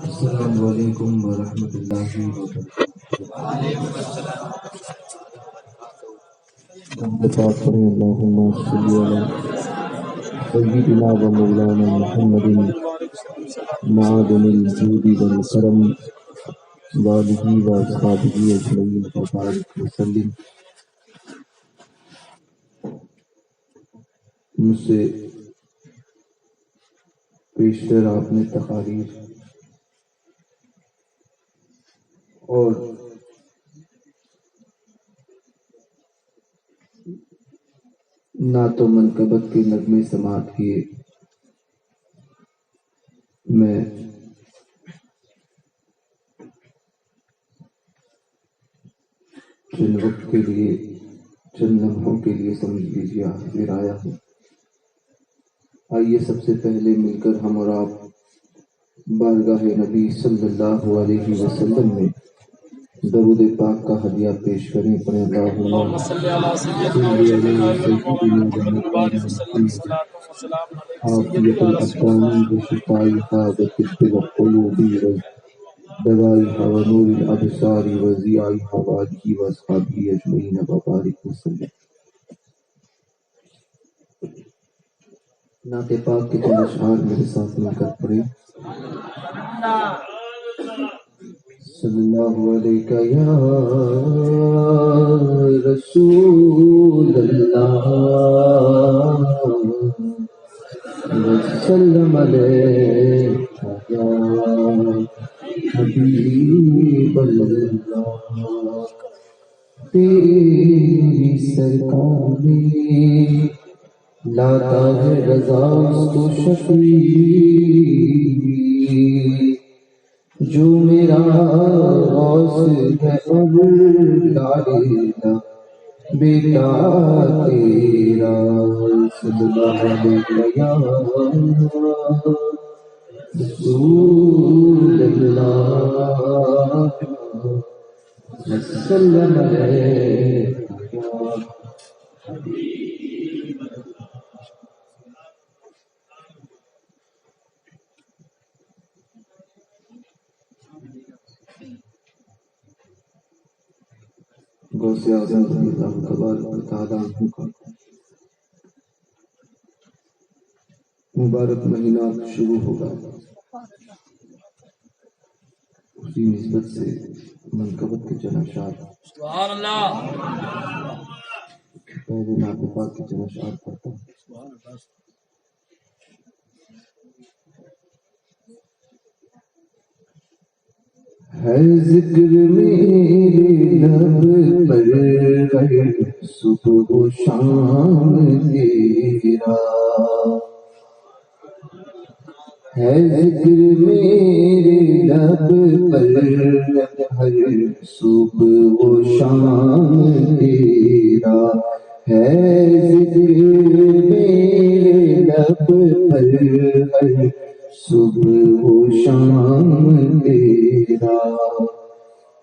السلام علیکم ورحمۃ اللہ وبرکاتہ۔ اللہم صلی علی سیدنا و مولانا محمد معدن الجود والکرم وآلہ و اصحابہ اجمعین وبارک وسلم۔ مجھ سے پیشتر آپ نے تقاریر اور نعت و منقبت کے نغمے سماعت کیے۔ میں چند وقت کے لیے، چند لمحوں کے لیے سمجھ لیجیے حاضر آیا ہوں۔ آئیے سب سے پہلے مل کر ہم اور آپ بارگاہ نبی صلی اللہ علیہ وسلم میں درود پاک کا ہدیہ پیش کریں۔ پڑھیں اللہم صلی علی سیدنا عافیت الابدان وشفائها وطب القلوب ودوائها ونور الابصار وضیاءها وآلہ واصحابہ اجمعین وبارک وسلم۔ نعت پاک کے چند اشعار میرے ساتھ مل کر پڑھیں۔ صلی اللہ علیہ یا رسول اللہ وسلم علیہ یا حبیب اللہ۔ تیری سرکار میں لاتا ہے رضا تو شفیع، جو میرا غوث ہے اب لائے گا بیٹا تیرا۔ صلی اللہ علیہ یا رسول اللہ وسلم علیہ یا حبیب۔ غوث اعظم رضی اللہ تبارک و تعالیٰ عنہ کا مبارک مہینہ شروع ہوگا، اسی نسبت سے منقبت کے چند اشعار سبحان اللہ پہلے نعت پاک کے چند اشعار پڑھتا ہوں۔ ہے ذکر میرے لب پر ہر صبح و شام تیرا، ہے ذکر میرے لب پر ہر صبح و شام تیرا، ہے ذکر میرے لب پر ہر صبح و شام تیرا،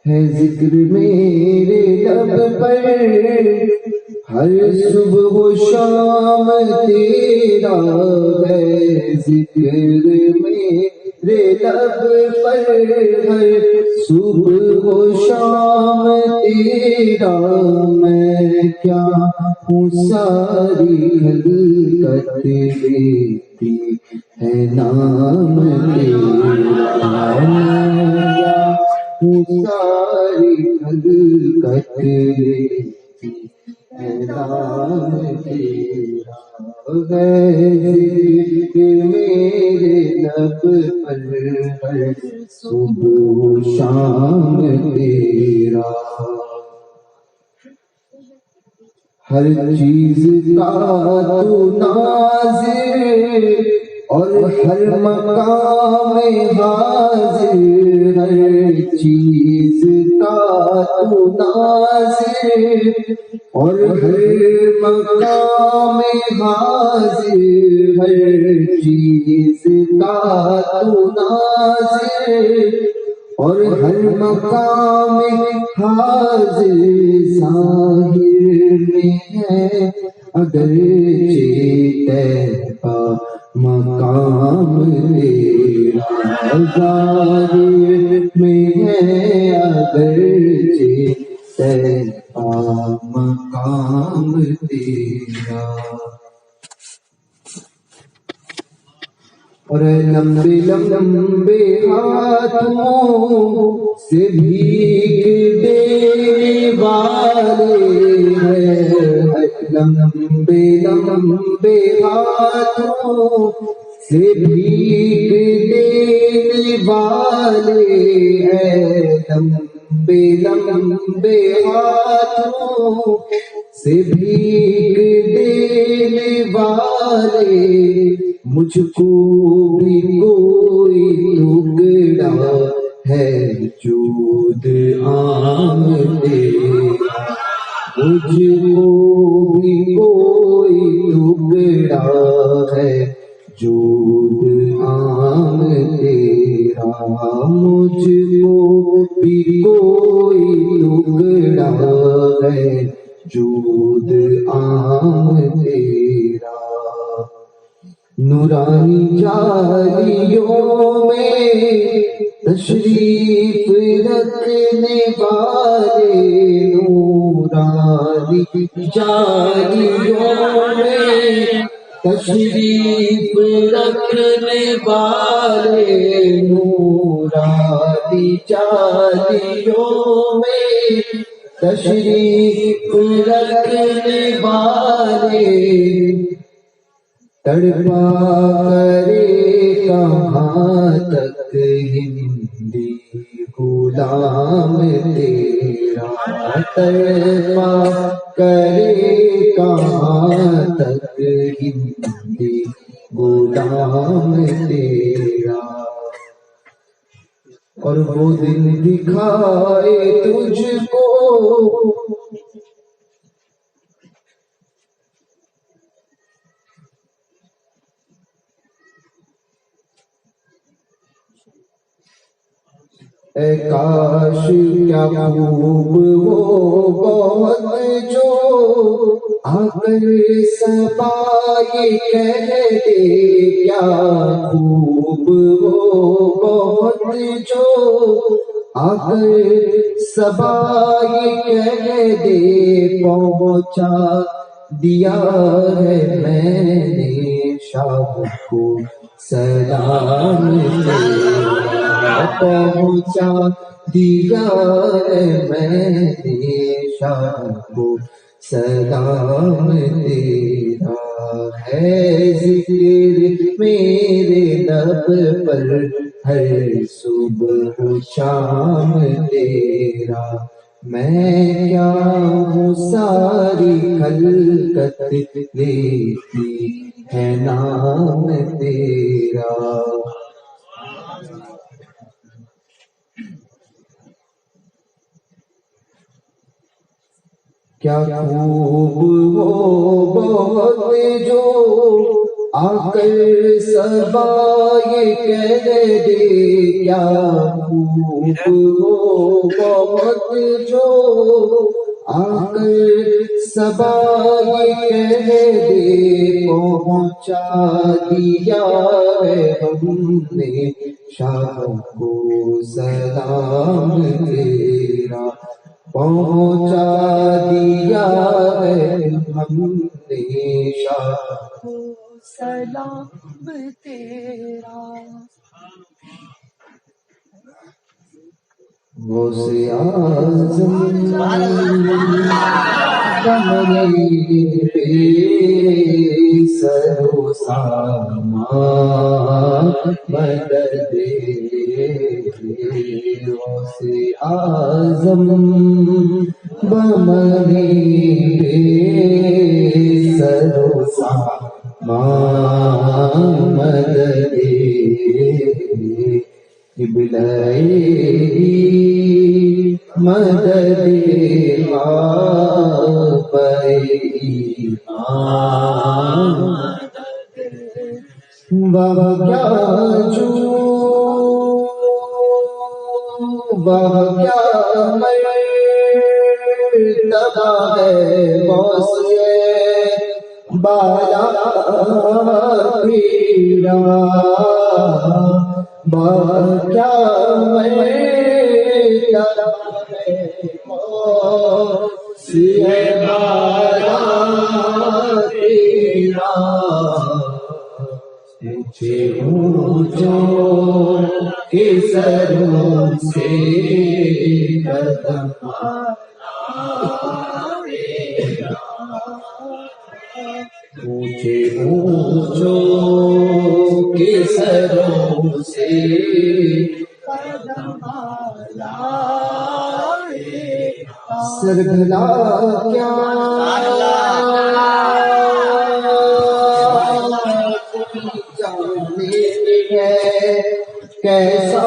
ہے ذکر میرے لب پر ہر صبح و شام تیرا، ہے ذکر میرے لب پر ہر صبح و شام تیرا۔ میں کیا ہوں ساری خلقت لیتی ہے نام تیرا، میں ساری خلقت لیتی ہے نام تیرا، ہے ذکر میرے لب پر ہر صبح و شام تیرا۔ ہر چیز کا تو ناظر اور ہر مقام حاضر، ہر چیز کا تو ناظر اور ہر مقام حاضر، ہر چیز کا تو ناظر اور ہر مقام حاضر، ظاہر میں ہے اگرچہ طیبہ مقام تیرا ظاہر میں ہے اگرچہ تیرا مقام تیرا. اور لمبے لمبے ہاتھوں سے بھیگ دینے والے ہیں. لمبے لمبے ہاتھوں سے بھیگ دینے والے ہیں. لمبے لمبے ہاتھوں سے بھیگ دینے والے مجھ کو بھی کوئی ٹکڑا ہے جود عام تیرا. مجھ کو بھی کوئی ٹکڑا ہے جود عام تیرا. مجھ کو بھی کوئی ٹکڑا ہے جود عام تیرا. نورانی جالیوں میں تشریف رکھنے والے. نورانی جالیوں میں تشریف رکھنے والے. نورانی جالیوں میں تشریف رکھنے والے تڑپا کرے کہاں تک ہندی غلام تیرا. تڑپا کرے کہاں تک ہندی غلام تیرا. اور وہ دن دکھائے تجھ کو اے کاش کیا خوب وہ بہت جو آ کر صبا یہ کہہ دے. کیا خوب وہ بہت جو آ کر صبا یہ کہہ دے. پہنچا دیا ہے میں نے شاہ کو سلام تیرا. پہنچا دیا ہے میں نے شاہ کو سلام تیرا. ہے ذکر میرے لب پر ہر صبح شام تیرا. میں کیا ہوں ساری خلقت لیتی ہے نام تیرا. کیا خوب وہ بہت جو آ کر صبا یہ کہہ دے. کیا خوب وہ بہت جو آ کر صبا یہ کہہ دے. پہنچا دیا ہے ہم نے شاہ کو سلام تیرا. پہنچا دیا ہے ہم نے شاہ کو سلام تیرا. غوث اعظم کمری پہ سر و سامان مدد غوث اعظم بمری پہ سر و سامان مدد قبلہ مدد آپ ایمان. وہ کیا جو وہ کیا مرتبہ ہے غوث بالا تیرا کیا سیے بالا تیرا اونچے اونچوں کے سروں سے قدم اونچے اونچوں کے سروں سے سر بھلا کیا جانتے ہیں کیسا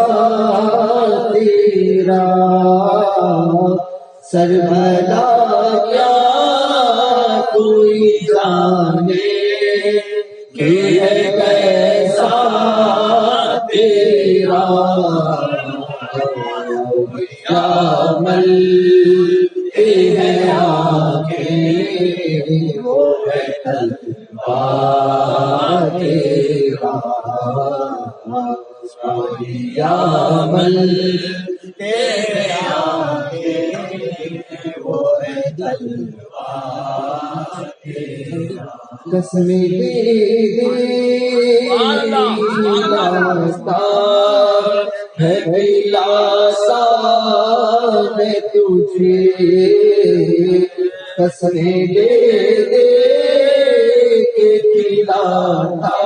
تیرا سر بھلا کیا کوئی جانے کہ ہے کیسا تیرا کیا ملتے ہیں آنکھیں وہ ہے طلبہ تیرا کیا ملتے ہیں آنکھیں وہ ہے طلبہ قسمیں دے ہے دلاسا ہے تجھے قسمیں دے کے کھلاتا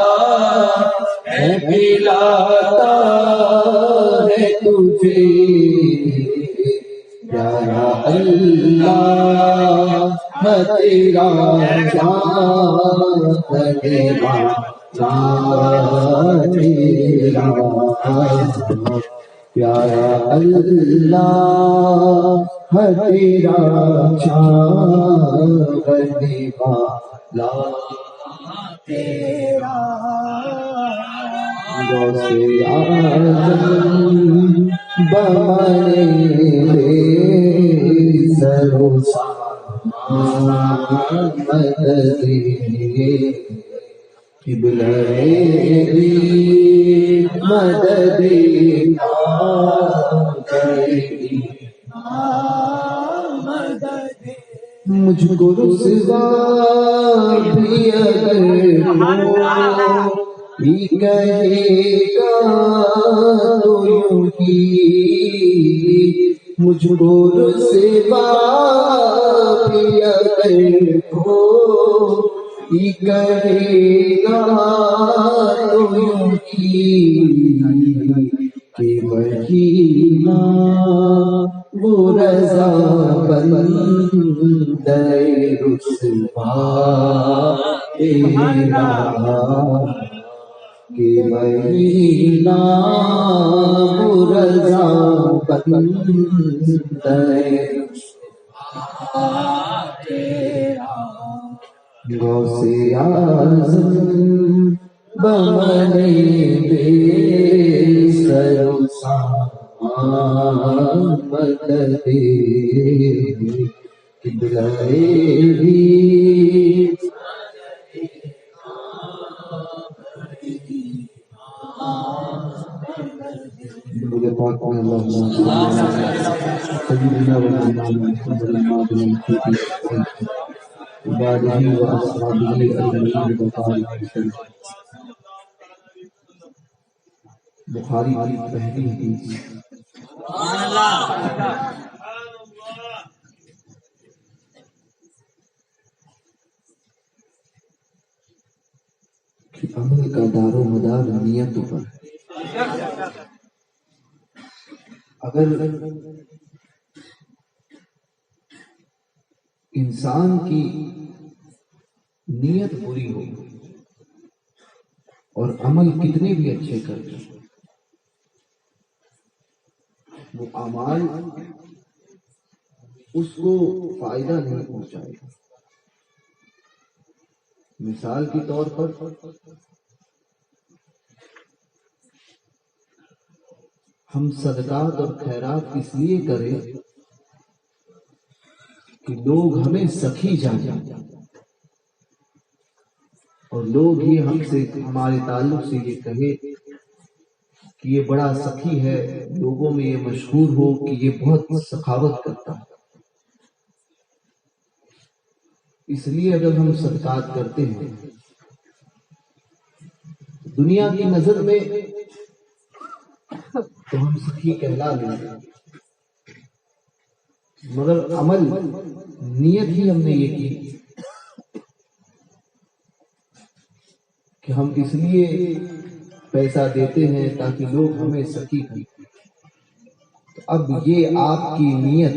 ہے پلاتا ہے تجھے پیارا اللہ تیرا جان تیرا جان تیرا پیارا اللہ تیرا جان دیوالا تیرا غوث اعظم بمانے سرو مددی قبلہ مددی مجھ کو رسوا بھی اگر کوئی کہے گا تو یوں ہی مجھ کو رسوا بھی اگر کوئی کہے گا تو یوں ہی کہ مہینہ وہ رضا بندہ رسوا تیرا کہ مہینہ وہ رضا بندہ رسوا تیرا غوث اعظم بمانے بے سرو مدد قبلہ بھی مجھے پاک میں اللہ سیدنا و مولانا محمد وآلہ وأصحابہ اجمعین وبارک وسلم۔ بخاری کی پہلی حدیث کہ عمل کا دار و مدار نیت پر ہے۔ اگر انسان کی نیت بری ہو اور عمل کتنے بھی اچھے کر لیں، وہ اعمال اس کو فائدہ نہیں پہنچائے گا۔ مثال کے طور پر ہم صدقات اور خیرات اس لیے کریں کہ لوگ ہمیں سخی جانیں، اور لوگ ہی ہم سے ہمارے تعلق سے یہ کہے کہ یہ بڑا سخی ہے، لوگوں میں یہ مشہور ہو کہ یہ بہت سخاوت کرتا ہے۔ اس لیے اگر ہم صدقات کرتے ہیں دنیا کی نظر میں تو ہم سخی کہلا لیں گے، مگر عمل نیت ہی ہم نے یہ کی کہ ہم اس لیے پیسہ دیتے ہیں تاکہ لوگ ہمیں سخی کہیں۔ تو اب یہ آپ کی نیت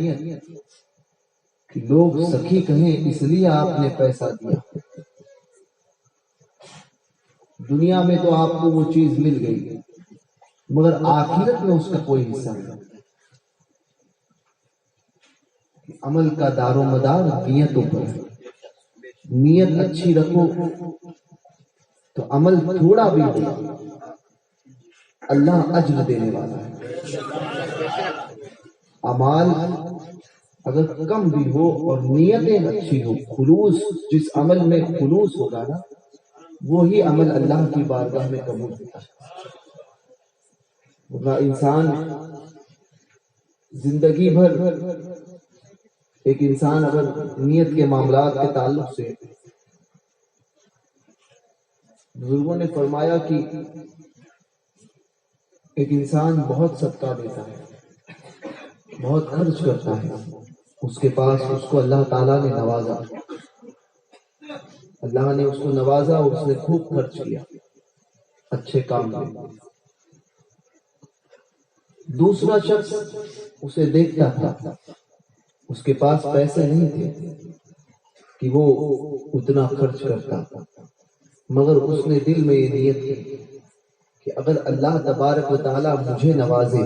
کہ لوگ سخی کہیں اس لیے آپ نے پیسہ دیا، دنیا میں تو آپ کو وہ چیز مل گئی مگر آخرت میں اس کا کوئی حصہ نہیں۔ عمل کا دار و مدار نیتوں پر ہے، نیت اچھی رکھو تو عمل تھوڑا بھی ہو اللہ اجر دینے والا ہے۔ اعمال اگر کم بھی ہو اور نیتیں اچھی ہو، خلوص، جس عمل میں خلوص ہوگا نا وہی عمل اللہ کی بارگاہ میں قبول ہوتا ہے۔ ورنہ انسان زندگی بھر ایک انسان اگر نیت کے معاملات کے تعلق سے، بزرگوں نے فرمایا کہ ایک انسان بہت صدقہ دیتا ہے، بہت خرچ کرتا ہے، اس کے پاس اس کو اللہ تعالیٰ نے نوازا، اللہ نے اس کو نوازا اور اس نے خوب خرچ کیا اچھے کام میں۔ دوسرا شخص اسے دیکھتا تھا، اس کے پاس پیسے نہیں تھے کہ وہ اتنا خرچ کرتا، مگر اس نے دل میں یہ نیت کی کہ اگر اللہ تبارک و تعالیٰ مجھے نوازے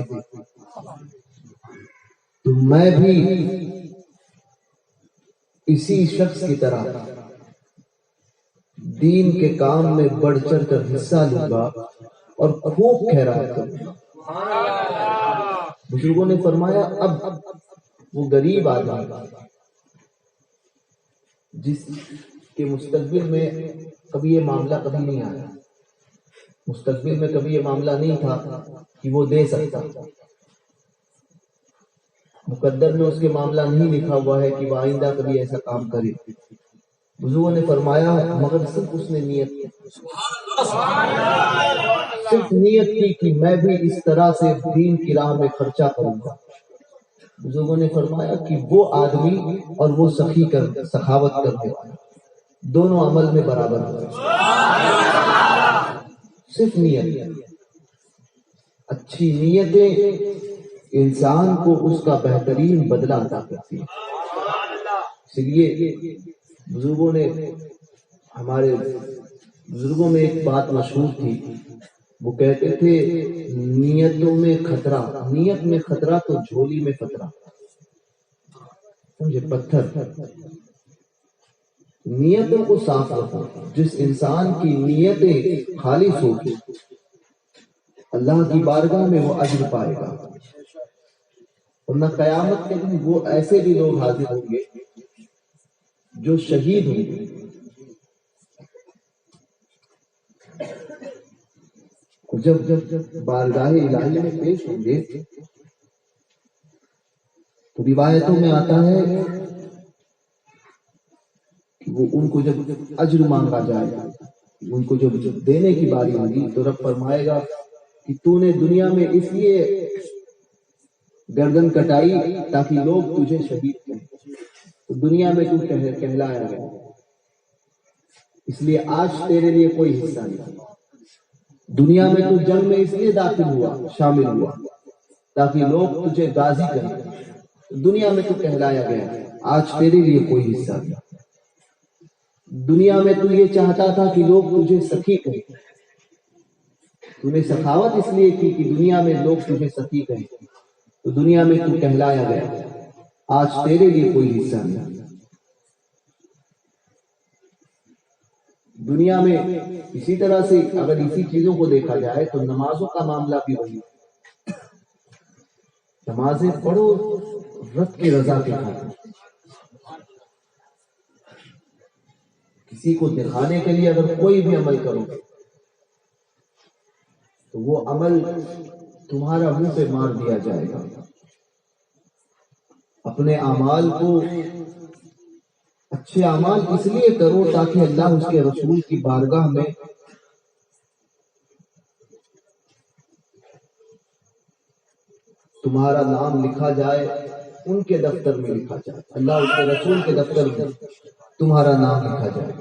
تو میں بھی اسی شخص کی طرح دین کے کام میں بڑھ چڑھ کر حصہ لوں گا اور خوب خیرات کروں گا۔ بزرگوں نے فرمایا اب وہ غریب آدمی جس کے مستقبل میں کبھی یہ معاملہ کبھی نہیں آیا، مستقبل میں کبھی یہ معاملہ نہیں تھا کہ وہ دے سکتا، مقدر میں اس کے معاملہ نہیں لکھا ہوا ہے کہ وہ آئندہ کبھی ایسا کام کرے۔ بزرگوں نے فرمایا مگر صرف اس نے نیت کی، صرف نیت کی کہ میں بھی اس طرح سے دین کی راہ میں خرچہ کروں گا۔ بزرگوں نے فرمایا کہ وہ آدمی اور وہ سخی کر سخاوت کرنے والا دونوں عمل میں برابر ہوتے ہیں۔ صرف نیت، اچھی نیتیں انسان کو اس کا بہترین بدلہ عطا کرتی ہے۔ اس لیے بزرگوں نے، ہمارے بزرگوں میں ایک بات مشہور تھی، وہ کہتے تھے نیتوں میں خطرہ، نیت میں خطرہ تو جھولی میں خطرہ، سمجھے، پتھر۔ نیتوں کو صاف رکھو، جس انسان کی نیتیں خالص ہوگی اللہ کی بارگاہ میں وہ اجر پائے گا، ورنہ قیامت کے دن وہ ایسے بھی لوگ حاضر ہوں گے جو شہید ہوں گے۔ جب بارگاہ الہی میں پیش ہوں گے تو روایتوں میں آتا ہے کہ وہ ان کو جب اجر مانگا جائے گا، ان کو جب دینے کی باری ہوگی تو رب فرمائے گا کہ تو نے دنیا میں اس لیے گردن کٹائی تاکہ لوگ تجھے شہید کہیں، تو دنیا میں تو کہلایا گیا، اس لیے آج تیرے لیے کوئی حصہ نہیں۔ دنیا میں تو جنگ میں اس لیے داخل ہوا، شامل ہوا تاکہ لوگ تجھے غازی کریں، دنیا میں تو کہلایا گیا، آج تیرے لیے کوئی حصہ نہیں۔ دنیا میں تو یہ چاہتا تھا کہ لوگ تجھے سخی کہیں، تو نے سخاوت اس لیے کی کہ دنیا میں لوگ تجھے سخی کہیں، تو دنیا میں تو کہلایا گیا، آج تیرے لیے کوئی حصہ نہیں۔ دنیا میں اسی طرح سے اگر اسی چیزوں کو دیکھا جائے تو نمازوں کا معاملہ بھی وہی، نمازیں پڑھو رب کی رضا کے خاطر، کسی کو دکھانے کے لیے اگر کوئی بھی عمل کرو گے تو وہ عمل تمہارا منہ پہ مار دیا جائے گا. اپنے اعمال کو اچھے اعمال اس لیے کرو تاکہ اللہ اس کے رسول کی بارگاہ میں تمہارا نام لکھا جائے، ان کے دفتر میں لکھا جائے، اللہ اس کے رسول کے دفتر میں تمہارا نام لکھا جائے.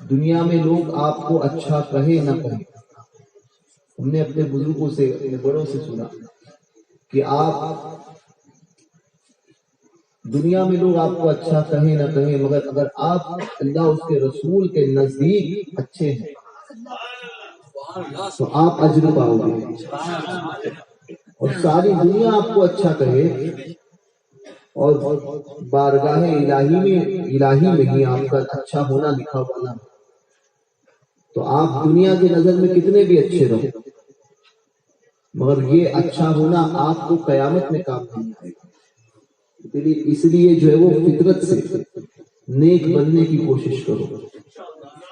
دنیا میں لوگ آپ کو اچھا کہے نہ کہے، ہم نے اپنے بزرگوں سے، اپنے بڑوں سے سنا کہ آپ دنیا میں لوگ آپ کو اچھا کہیں نہ کہیں، مگر اگر آپ اللہ اس کے رسول کے نزدیک اچھے ہیں تو آپ اجر پاؤ گے. اور ساری دنیا آپ کو اچھا کہے اور بارگاہ الہی میں ہی آپ کا اچھا ہونا لکھا ہوا نہ، تو آپ دنیا کی نظر میں کتنے بھی اچھے رہو، مگر یہ اچھا ہونا آپ کو قیامت میں کام نہیں آئے گا. اس لیے جو ہے وہ فطرت سے نیک بننے کی کوشش کرو.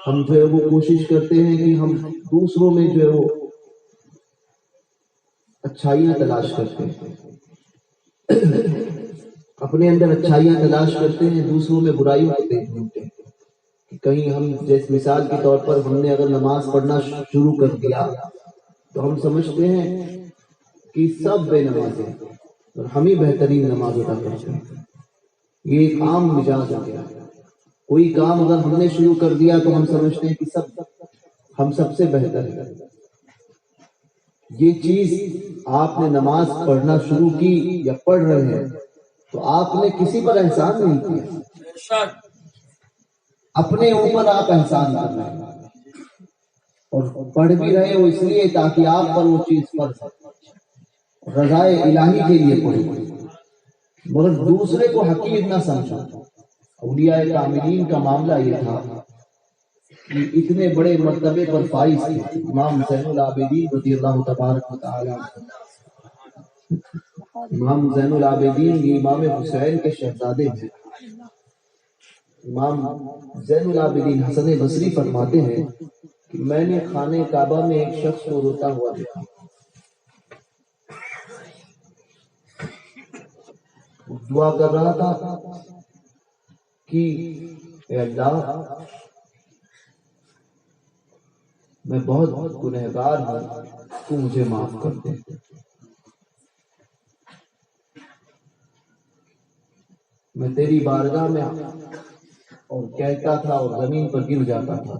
ہم جو ہے وہ کوشش کرتے ہیں کہ ہم دوسروں میں جو ہے وہ اچھائیاں تلاش کرتے ہیں، اپنے اندر اچھائیاں تلاش کرتے ہیں، دوسروں میں برائیوں کو دیکھ لیتے ہیں. کہیں ہم جیسے مثال کے طور پر ہم نے اگر نماز پڑھنا شروع کر دیا تو ہم سمجھتے ہیں کہ سب بے نماز ہیں اور ہم ہی بہترین نماز ادا کرتے ہیں. یہ ایک عام مزاج ہو گیا. کوئی کام اگر ہم نے شروع کر دیا تو ہم سمجھتے ہیں کہ ہم سب سے بہتر ہیں. یہ چیز آپ نے نماز پڑھنا شروع کی یا پڑھ رہے ہیں تو آپ نے کسی پر احسان نہیں کیا، اپنے اوپر آپ احسان کر رہے ہیں. اور پڑھ بھی رہے ہو اس لیے تاکہ آپ پر وہ چیز فرض رضائے الہی کے لیے پڑھے، مگر دوسرے کو حقیر نہ سمجھو. اولیاء کاملین کا معاملہ یہ تھا کہ اتنے بڑے مرتبے پر فائز تھے. امام زین العابدین رضی اللہ تبارک و تعالی، امام زین العابدین یہ امام حسین کے شہزادے ہیں. امام زین العابدین حسن بصری فرماتے ہیں کہ میں نے خانہ کعبہ میں ایک شخص کو روتا ہوا دیکھا. دعا کر رہا تھا کہ اے اللہ میں بہت گنہگار ہوں، تو مجھے معاف کر دے. میں تیری بارگاہ میں اور کہتا تھا اور زمین پر گر جاتا تھا،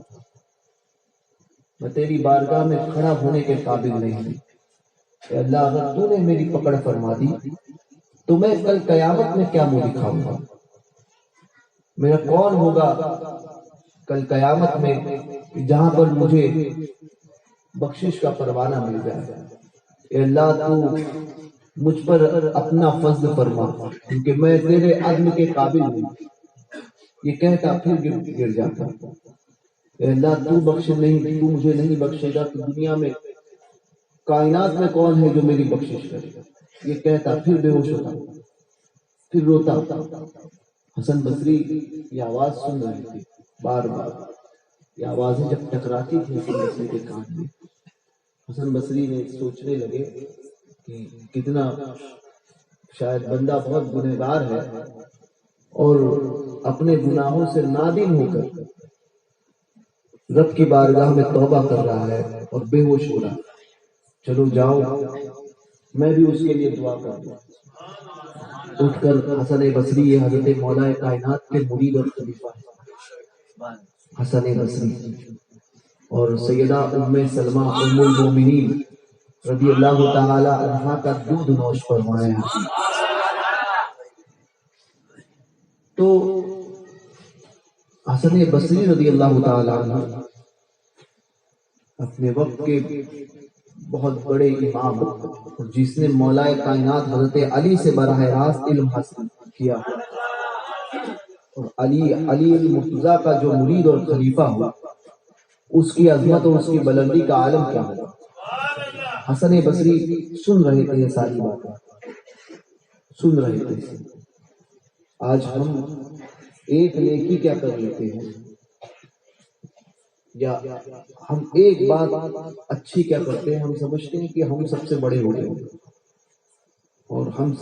میں تیری بارگاہ میں کھڑا ہونے کے قابل نہیں ہوں. اے اللہ اگر تو نے میری پکڑ فرما دی تو میں کل قیامت میں کیا منہ دکھاؤں گا؟ میرا کون ہوگا کل قیامت میں جہاں پر مجھے بخشش کا پروانہ مل جائے؟ اے اللہ تو مجھ پر اپنا فضل فرما کیونکہ میں تیرے عدل کے قابل ہوں. یہ کہتا پھر گر جاتا. اے اللہ تو بخش نہیں، تو مجھے نہیں بخشے گا تو دنیا میں کائنات میں کون ہے جو میری بخشش کرے گا؟ یہ کہتا پھر بے ہوش ہوتا، پھر روتا. حسن بصری یہ آواز سن رہے تھے بار بار. یہ آوازیں جب ٹکراتی تھی حسن بصری کے کان میں، حسن بصری نے سوچنے لگے کہ کتنا شاید بندہ بہت گنہگار ہے اور اپنے گناہوں سے نادم ہو کر رب کی بارگاہ میں توبہ کر رہا ہے اور بے ہوش ہو رہا ہے. چلو جاؤ میں بھی اس کے لیے دعا کر دوں. اٹھ کر حسن بصری، یہ حضرت مولا کائنات کے مرید اور خلیفہ حسن بصری اور سیدہ ام سلمہ ام المومنین رضی اللہ تعالی عنہا کا دودھ نوش فرمایا. تو حسن بصری رضی اللہ تعالی عنہ اپنے وقت کے بہت بڑے امام، جس نے مولا کائنات حضرت علی سے براہ راست علم حاصل کیا، اور علی المرتضیٰ کا جو مرید اور خلیفہ ہوا، اس کی عظمت اور اس کی بلندی کا عالم کیا ہوگا. حسن بصری سن رہے تھے، یہ ساری باتیں سن رہے تھے. آج ہم ایک نیکی کیا کر لیتے ہیں، یا ہم ایک بات اچھی کیا کرتے ہیں، ہم سمجھتے ہیں کہ ہم سب سے بڑے ہو گئے اور ہم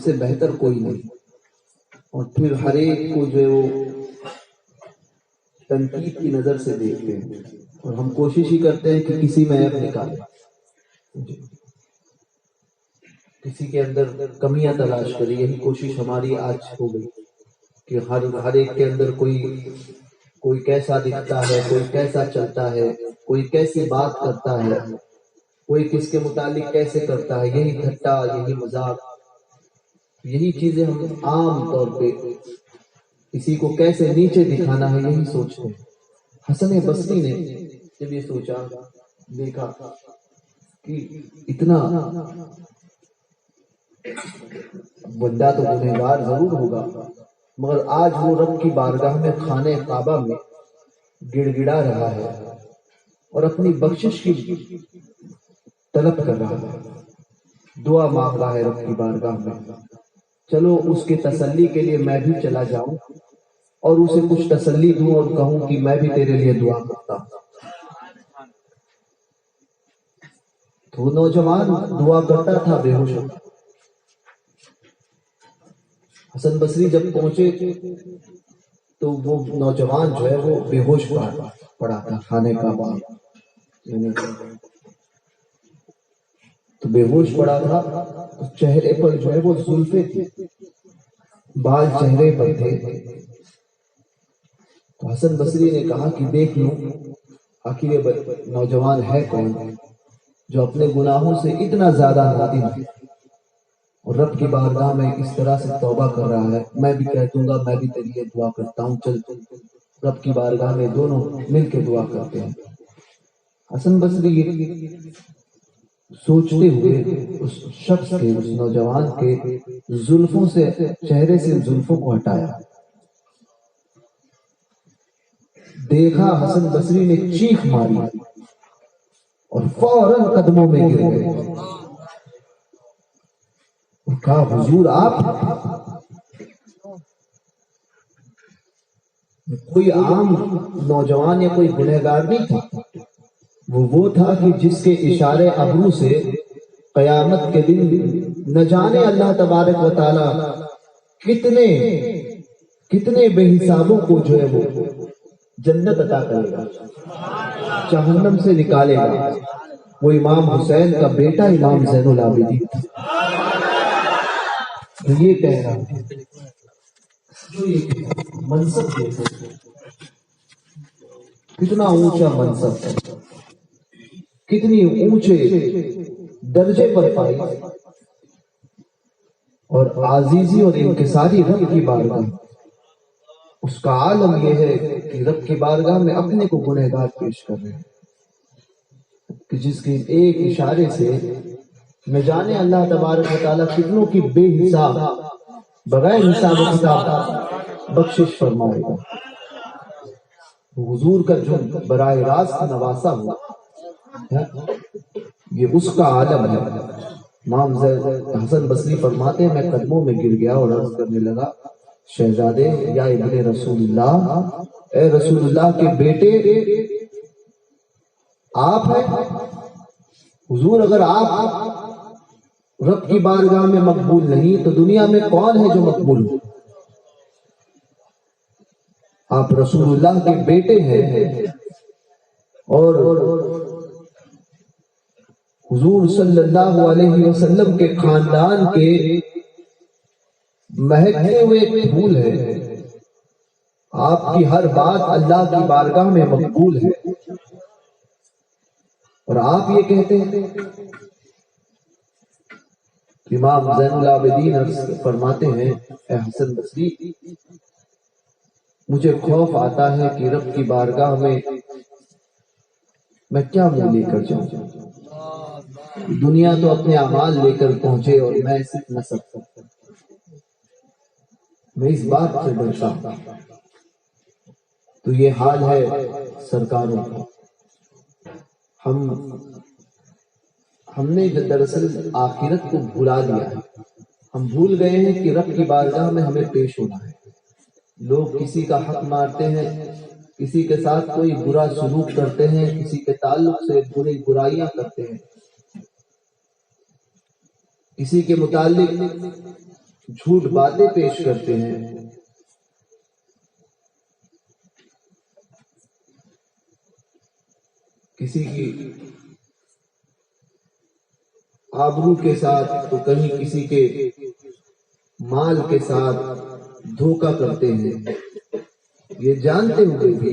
سے بہتر کوئی نہیں، اور پھر ہر ایک کو جو ہے وہ تنقید کی نظر سے دیکھتے ہیں، اور ہم کوشش ہی کرتے ہیں کہ کسی میں عیب نکالیں، کسی کے اندر کمیاں تلاش کریں۔ یہی کوشش ہماری آج ہو گئی کہ ہر ایک کے اندر کوئی کیسا دکھتا ہے، کوئی کیسا چلتا ہے، کوئی کیسی بات کرتا ہے، کوئی کس کے متعلق کیسے کرتا ہے، یہی ٹھٹا، یہی مذاق، یہی چیزیں ہم عام طور پہ کسی کو کیسے نیچے دکھانا ہے یہی سوچتے ہیں۔ حسن بصری نے جب یہ سوچا، دیکھا کہ اتنا بندہ تو گنہگار ضرور ہوگا، مگر آج وہ رب کی بارگاہ میں خانہ کعبہ میں گڑ گڑا رہا ہے اور اپنی بخشش کی طلب کر رہا ہے، دعا مانگ رہا ہے رب کی بارگاہ میں۔ چلو اس کے تسلی کے لیے میں بھی چلا جاؤں اور اسے کچھ تسلی دوں اور کہوں کہ میں بھی تیرے لیے دعا کرتا ہوں۔ تو وہ نوجوان دعا کرتا تھا بے ہوش۔ حسن بصری جب پہنچے تو وہ نوجوان جو ہے وہ بے ہوش پڑا تھا خانے کا باغ، تو بے ہوش پڑا تھا، تو چہرے پر جو ہے وہ زلفیں تھی، بال چہرے پر تھے۔ تو حسن بصری نے کہا کہ دیکھ لوں آخر یہ نوجوان ہے کون جو اپنے گناہوں سے اتنا زیادہ نادم ہے اور رب کی بارگاہ میں اس طرح سے توبہ کر رہا ہے۔ میں بھی کہہ دوں گا میں بھی تیرے لیے دعا کرتا ہوں، چل رب کی بارگاہ میں دونوں مل کے دعا کرتے ہیں۔ حسن بصری سوچتے ہوئے اس شخص کے، اس نوجوان کے زلفوں سے، چہرے سے زلفوں کو ہٹایا، دیکھا حسن بصری نے چیخ ماری اور فوراً قدموں میں گر گئے اور کہا حضور آپ؟ کوئی عام نوجوان یا کوئی گنہگار نہیں تھا، وہ تھا کہ جس کے اشارے ابرو سے قیامت کے دن نہ جانے اللہ تبارک و تعالی کتنے بے حسابوں کو جو ہے وہ جنت عطا کرے گا، جہنم سے نکالے گا۔ وہ امام حسین کا بیٹا امام زین العابدین تھا۔ یہ کہہ رہا جو یہ منصب دیکھو کتنا اونچا منصب ہے، کتنی اونچے درجے پر پائی، اور عزیزی اور انکساری رب کی بارگاہ، اس کا عالم یہ ہے کہ رب کی بارگاہ میں اپنے کو گنہگار پیش کر رہے ہیں، کہ جس کے ایک اشارے سے نہ جانے اللہ تبارک و تعالیٰ کتنوں کی بے حساب بغیر حساب و کتاب بخشش فرمائے گا۔ حضور کا جو براہ راست نواسا ہوا یہ اس کا عالم ہے۔ امام حسن بصری فرماتے ہیں میں قدموں میں گر گیا اور عرض کرنے لگا شہزادے یا ابن رسول اللہ، اے رسول اللہ کے بیٹے آپ ہیں؟ حضور اگر آپ رب کی بارگاہ میں مقبول نہیں تو دنیا میں کون ہے جو مقبول ہو؟ آپ رسول اللہ کے بیٹے ہیں اور حضور صلی اللہ علیہ وسلم کے خاندان کے مہکتے ہوئے ایک پھول ہے، آپ کی ہر بات اللہ کی بارگاہ میں مقبول ہے، اور آپ یہ کہتے ہیں۔ امام زین العابدین فرماتے ہیں اے حسن بصری مجھے خوف آتا ہے کہ رب کی بارگاہ میں کیا منہ لے کر جاؤں، دنیا تو اپنے اعمال لے کر پہنچے اور میں صرف نہ سکتا، میں اس بات سے ڈرتا ہوں۔ تو یہ حال ہے سرکاروں کا، ہم نے دراصل آخرت کو بھلا دیا ہے، ہم بھول گئے ہیں کہ رب کی بارگاہ میں ہمیں پیش ہونا ہے، لوگ کسی کا حق مارتے ہیں، کسی کے ساتھ کوئی برا سلوک کرتے ہیں، کسی کے تعلق سے برائیاں کرتے ہیں، کسی کے متعلق جھوٹ باتیں پیش کرتے ہیں، کسی کی آبرو کے ساتھ تو کہیں کسی کے مال کے ساتھ دھوکہ کرتے ہیں، یہ جانتے ہوئے بھی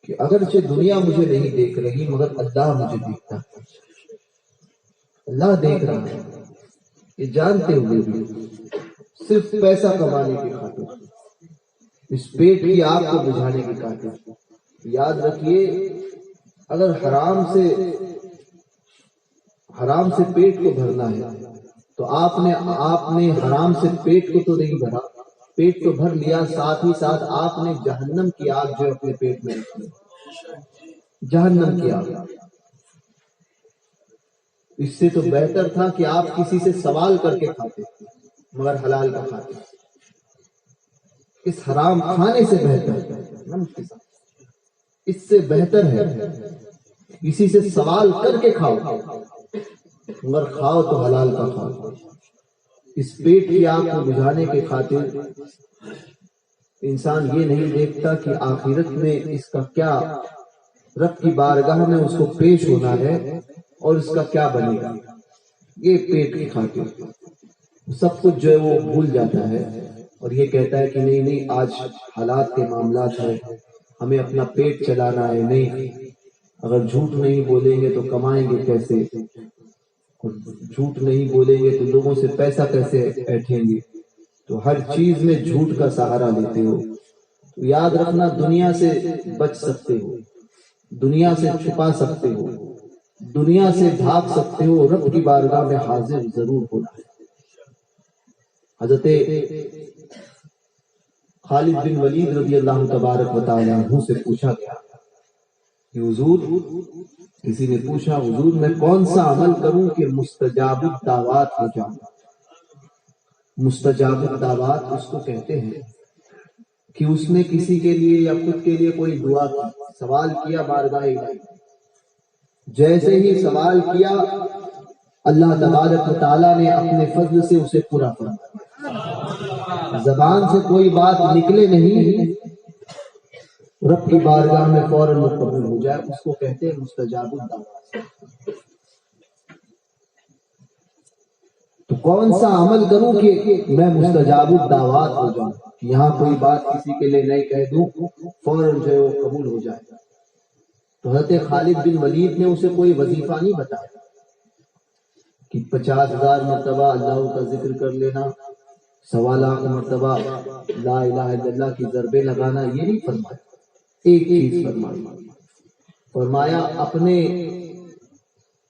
کہ اگرچہ دنیا مجھے نہیں دیکھ رہی مگر اللہ مجھے دیکھتا ہے، اللہ دیکھ رہا ہے، یہ جانتے ہوئے بھی صرف پیسہ کمانے کی خاطر، اس پیٹ کی آگ کو بجھانے کی خاطر۔ یاد رکھیے، اگر حرام سے پیٹ کو بھرنا ہے تو آپ نے حرام سے پیٹ کو تو نہیں بھرا، پیٹ تو بھر لیا، ساتھ ہی ساتھ آپ نے جہنم کی آگ جو اپنے پیٹ میں رکھی، جہنم کی آگ۔ اس سے تو بہتر تھا کہ آپ کسی سے سوال کر کے کھاتے مگر حلال کا کھاتے، اس حرام کھانے سے بہتر ہے، اس سے بہتر ہے کسی سے سوال کر کے کھاؤ مگر کھاؤ تو حلال کا کھاؤ۔ اس پیٹ کی آگ کو بجھانے کے خاطر انسان یہ نہیں دیکھتا کہ آخرت میں اس کا کیا، رب کی بارگاہ میں اس کو پیش ہونا ہے اور اس کا کیا بنے گا۔ یہ پیٹ کی خاطر سب کچھ جو ہے وہ بھول جاتا ہے اور یہ کہتا ہے کہ نہیں آج حالات کے معاملات ہیں، ہمیں اپنا پیٹ چلانا ہے، نہیں اگر جھوٹ نہیں بولیں گے تو کمائیں گے کیسے، جھوٹ نہیں بولیں گے تو لوگوں سے پیسہ کیسے ایٹھیں گے، تو ہر چیز میں جھوٹ کا سہارا لیتے ہو۔ تو یاد رکھنا، دنیا سے بچ سکتے ہو، دنیا سے چھپا سکتے ہو، دنیا سے بھاگ سکتے ہو، رب کی بارگاہ میں حاضر ضرور ہونا ہے۔ حضرت خالد بن ولید رضی اللہ تبارک و تعالی عنہ سے پوچھا گیا کہ حضور، کسی نے پوچھا حضور میں کون سا عمل کروں کہ مستجاب الدعوات ہو جاؤں۔ مستجاب الدعوات اس کو کہتے ہیں کہ اس نے کسی کے لیے یا خود کے لیے کوئی دعا کی، سوال کیا بارگاہ الہی، جیسے ہی سوال کیا اللہ تبارک و تعالیٰ نے اپنے فضل سے اسے پورا فرمایا، زبان سے کوئی بات نکلے نہیں، رب کی بارگاہ میں فوراً قبول ہو جائے، اس کو کہتے ہیں مستجاب الدعوات۔ تو کون سا عمل کروں کہ میں مستجاب الدعوات ہو جاؤں، یہاں کوئی بات کسی کے لیے نہیں کہہ دوں فوراً جو ہے وہ قبول ہو جائے۔ تو حضرت خالد بن ولید نے اسے کوئی وظیفہ نہیں بتایا کہ 50,000 مرتبہ اللہ کا ذکر کر لینا، 1.25 لاکھ مرتبہ لا الہ الا اللہ کی ضربیں لگانا، یہ نہیں فرمایا۔ ایک چیز فرمایا اپنے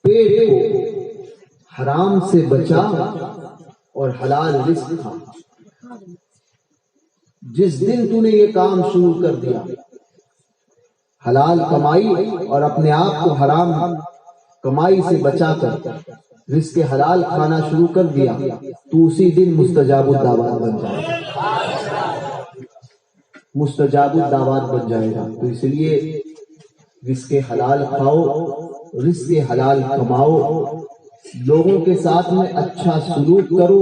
پیٹ کو حرام سے بچا اور حلال رزق کھا۔ جس دن تو نے یہ کام شروع کر دیا، حلال کمائی اور اپنے آپ کو حرام کمائی سے بچا کر رزق حلال کھانا شروع کر دیا، تو اسی دن مستجاب الدعوات بن جائے گا، مستجاب الدعوات بن جائے گا۔ تو اس لیے رزق حلال کھاؤ، رزق حلال کماؤ، لوگوں کے ساتھ میں اچھا سلوک کرو،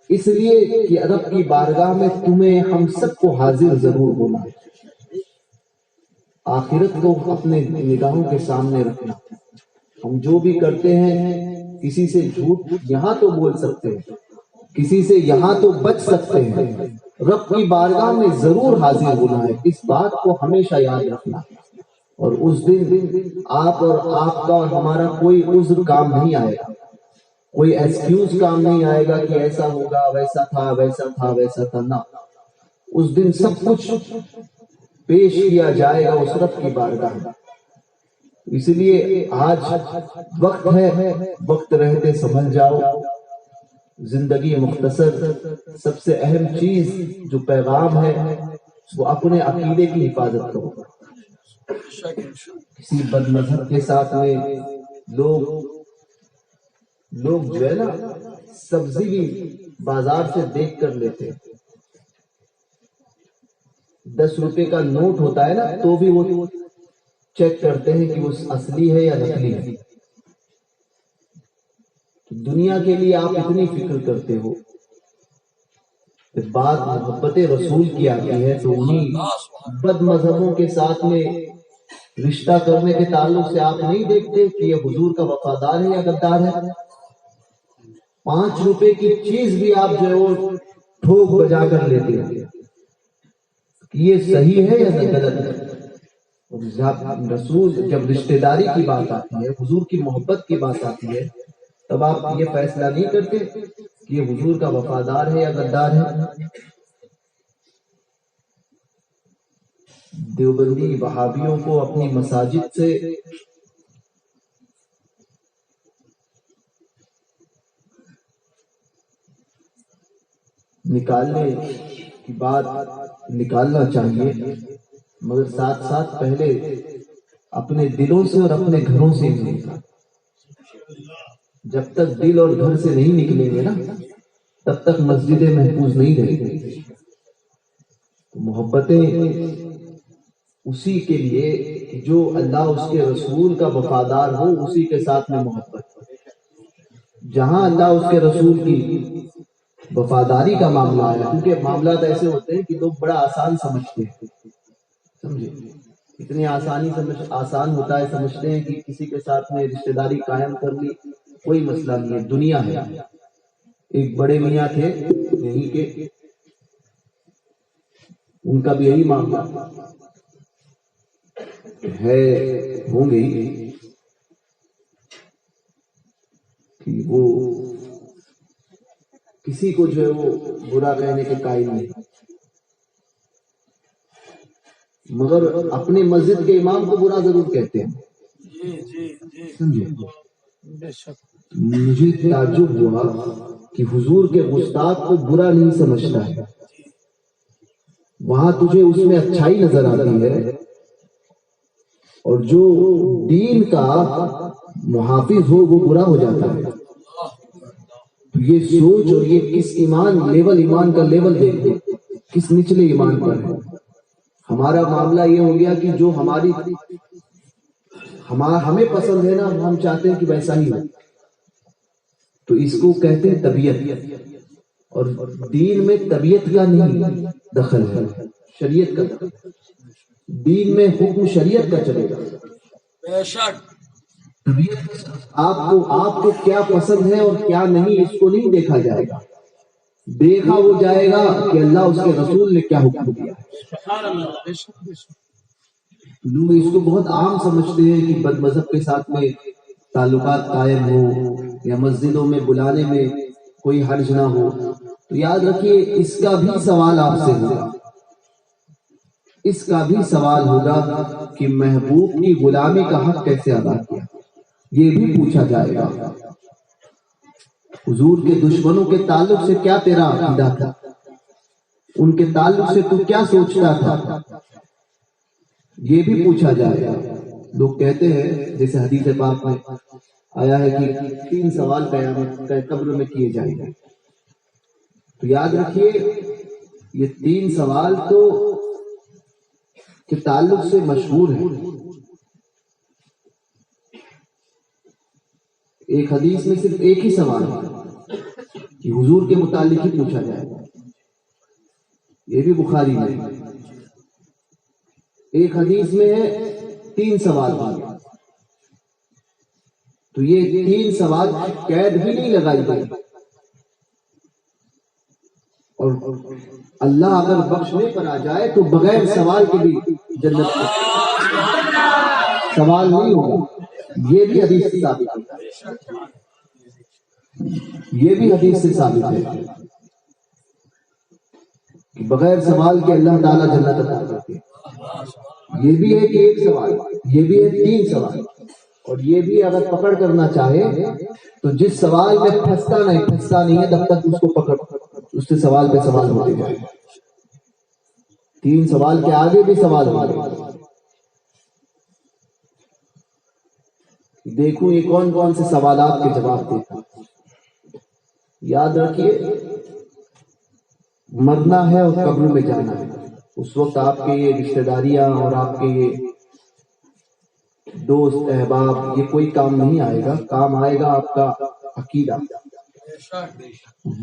اس لیے کہ رب کی بارگاہ میں تمہیں ہم سب کو حاضر ضرور ہونا ہے۔ آخرت کو اپنے نگاہوں کے سامنے رکھنا، ہم جو بھی کرتے ہیں کسی سے جھوٹ یہاں تو بول سکتے ہیں، کسی سے یہاں تو بچ سکتے ہیں، رب کی بارگاہ میں ضرور حاضر ہونا ہے، اس بات کو ہمیشہ یاد رکھنا ہے۔ اور اس دن آپ کا اور ہمارا کوئی عذر کام نہیں آئے گا، کوئی ایکسکیوز کام نہیں آئے گا کہ ایسا ہوگا، ویسا تھا ویسا تھا ویسا تھا، نہ، اس دن سب کچھ پیش کیا جائے گا اس رب کی بارگاہ میں۔ اس لیے آج وقت ہے، وقت رہتے سنبھل جاؤ، زندگی مختصر، سب سے اہم چیز جو پیغام ہے وہ اپنے عقیدے کی حفاظت کرو۔ کسی بد مذہب کے ساتھ میں لوگ جو ہے نا سبزی بھی بازار سے دیکھ کر لیتے، 10 روپے کا نوٹ ہوتا ہے نا تو بھی وہ چیک کرتے ہیں کہ وہ اصلی ہے یا نقلی ہے. دنیا کے لیے آپ اتنی فکر کرتے ہو، بات محبت رسول کی آتی ہے تو انہیں بد مذہبوں کے ساتھ میں رشتہ کرنے کے تعلق سے آپ نہیں دیکھتے کہ یہ حضور کا وفادار ہے یا غدار ہے. 5 روپے کی چیز بھی آپ جو ہے وہ ٹھوک بجا کر لیتے ہیں کہ یہ صحیح ہے یا غلط ہے. رسول جب رشتہ داری کی بات آتی ہے، حضور کی محبت کی بات آتی ہے، تب آپ یہ فیصلہ نہیں کرتے کہ یہ حضور کا وفادار ہے یا غدار ہے. دیوبندی وہابیوں کو اپنی مساجد سے نکالنے کی بات نکالنا چاہیے، مگر ساتھ ساتھ پہلے اپنے دلوں سے اور اپنے گھروں سے نکالیں. جب تک دل اور گھر سے نہیں نکلیں گے نا تب تک مسجدیں محفوظ نہیں رہیں گی. محبتیں اسی کے لیے کہ جو اللہ اس کے رسول کا وفادار ہو اسی کے ساتھ میں محبت. جہاں اللہ اس کے رسول کی وفاداری کا معاملہ ہے، کیونکہ معاملات ایسے ہوتے ہیں کہ لوگ بڑا آسان سمجھتے ہیں، سمجھے اتنی آسان ہوتا ہے، سمجھتے ہیں کہ کسی کے ساتھ میں رشتہ داری قائم کر لی کوئی مسئلہ نہیں ہے، دنیا ہے. ایک بڑے میاں تھے یہیں کے، ان کا بھی یہی معاملہ ہے، ہوں گے کہ وہ کسی کو جو ہے وہ برا کہنے کے قائل نہیں، مگر اپنے مسجد کے امام کو برا ضرور کہتے ہیں. سمجھے؟ مجھے تعجب ہوا کہ حضور کے گستاخ کو برا نہیں سمجھتا ہے، وہاں تجھے اس میں اچھائی نظر آتی ہے، اور جو دین کا محافظ ہو وہ برا ہو جاتا ہے. یہ سوچ اور یہ کس ایمان کا لیول دیکھو، کس نچلے ایمان پر ہے. ہمارا معاملہ یہ ہو گیا کہ جو ہمیں پسند ہے نا ہم چاہتے ہیں کہ ویسا ہی ہو، تو اس کو کہتے ہیں طبیعت. اور دین میں طبیعت کا نہیں دخل ہے، شریعت کا دخل. دین میں حکم شریعت کا چلے گا. طبیعت آپ کو کیا پسند ہے اور کیا نہیں اس کو نہیں دیکھا جائے گا، دیکھا وہ جائے گا کہ اللہ اس کے رسول نے کیا حکم دیا. لوگ اس کو بہت عام سمجھتے ہیں کہ بد مذہب کے ساتھ میں تعلقات قائم ہو یا مسجدوں میں بلانے میں کوئی حرج نہ ہو. تو یاد رکھیے اس کا بھی سوال آپ سے ہوگا، اس کا بھی سوال ہوگا کہ محبوب کی غلامی کا حق کیسے ادا کیا، یہ بھی پوچھا جائے گا. حضور کے دشمنوں کے تعلق سے کیا تیرا عقیدہ تھا، ان کے تعلق سے تو کیا سوچتا تھا، یہ بھی پوچھا جائے گا. لوگ کہتے ہیں جیسے حدیث پاک میں آیا ہے کہ 3 سوال قیامت قبر میں کیے جائیں گے. تو یاد رکھیے یہ 3 سوال تو کے تعلق سے مشہور ہے. ایک حدیث میں صرف ایک ہی سوال ہے کہ حضور کے متعلق ہی پوچھا جائے گا، یہ بھی بخاری میں. ایک حدیث میں ہے 3 سوال ہیں، تو یہ 3 سوال قید بھی نہیں لگائی گئی. اور اللہ اگر بخشنے پر آ جائے تو بغیر سوال کے بھی جنت کا سوال نہیں ہوگا. یہ بھی حدیث سے ثابت ہے، یہ بھی حدیث سے ثابت ہے کہ بغیر سوال کے اللہ تعالیٰ جنت عطا کرتے ہیں. یہ بھی ہے کہ ایک سوال، یہ بھی ہے 3 سوال. اور یہ بھی اگر پکڑ کرنا چاہے تو جس سوال میں پھنستا نہیں ہے تب تک اس کو پکڑ، اس سے سوال پہ سوال ہوتے جائے. 3 سوال کے آگے بھی سوال ہوتے. دیکھوں یہ کون کون سے سوالات کے جواب دیتا. یاد رکھیے مرنا ہے اور قبر میں جانا ہے. اس وقت آپ کے یہ رشتہ داریاں اور آپ کے یہ دوست احباب یہ کوئی کام نہیں آئے گا. کام آئے گا آپ کا عقیدہ،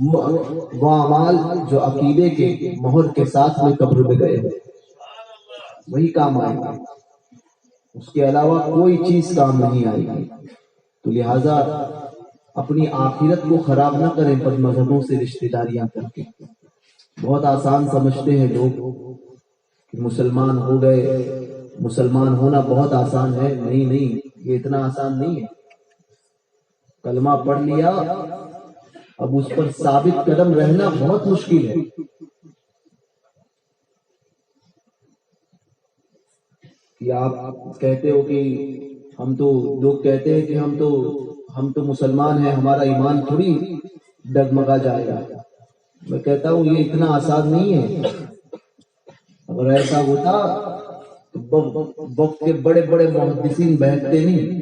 وہ اعمال جو عقیدے کے مہر کے ساتھ میں قبر میں گئے ہیں وہی کام آئے گا. اس کے علاوہ کوئی چیز کام نہیں آئے گی. تو لہذا اپنی آخرت کو خراب نہ کریں بد مذہبوں سے رشتہ داریاں کر کے. بہت آسان سمجھتے ہیں لوگ کہ مسلمان ہو گئے، مسلمان ہونا بہت آسان ہے. نہیں نہیں، یہ اتنا آسان نہیں ہے. کلمہ پڑھ لیا، اب اس پر ثابت قدم رہنا بہت مشکل ہے. کہ آپ کہتے ہو کہ ہم تو، لوگ کہتے ہیں کہ ہم تو مسلمان ہیں، ہمارا ایمان تھوڑی ڈگمگا جائے گا. میں کہتا ہوں یہ اتنا آسان نہیں ہے. اگر ایسا ہوتا تو وقت کے بڑے بڑے محدثین بہکتے نہیں.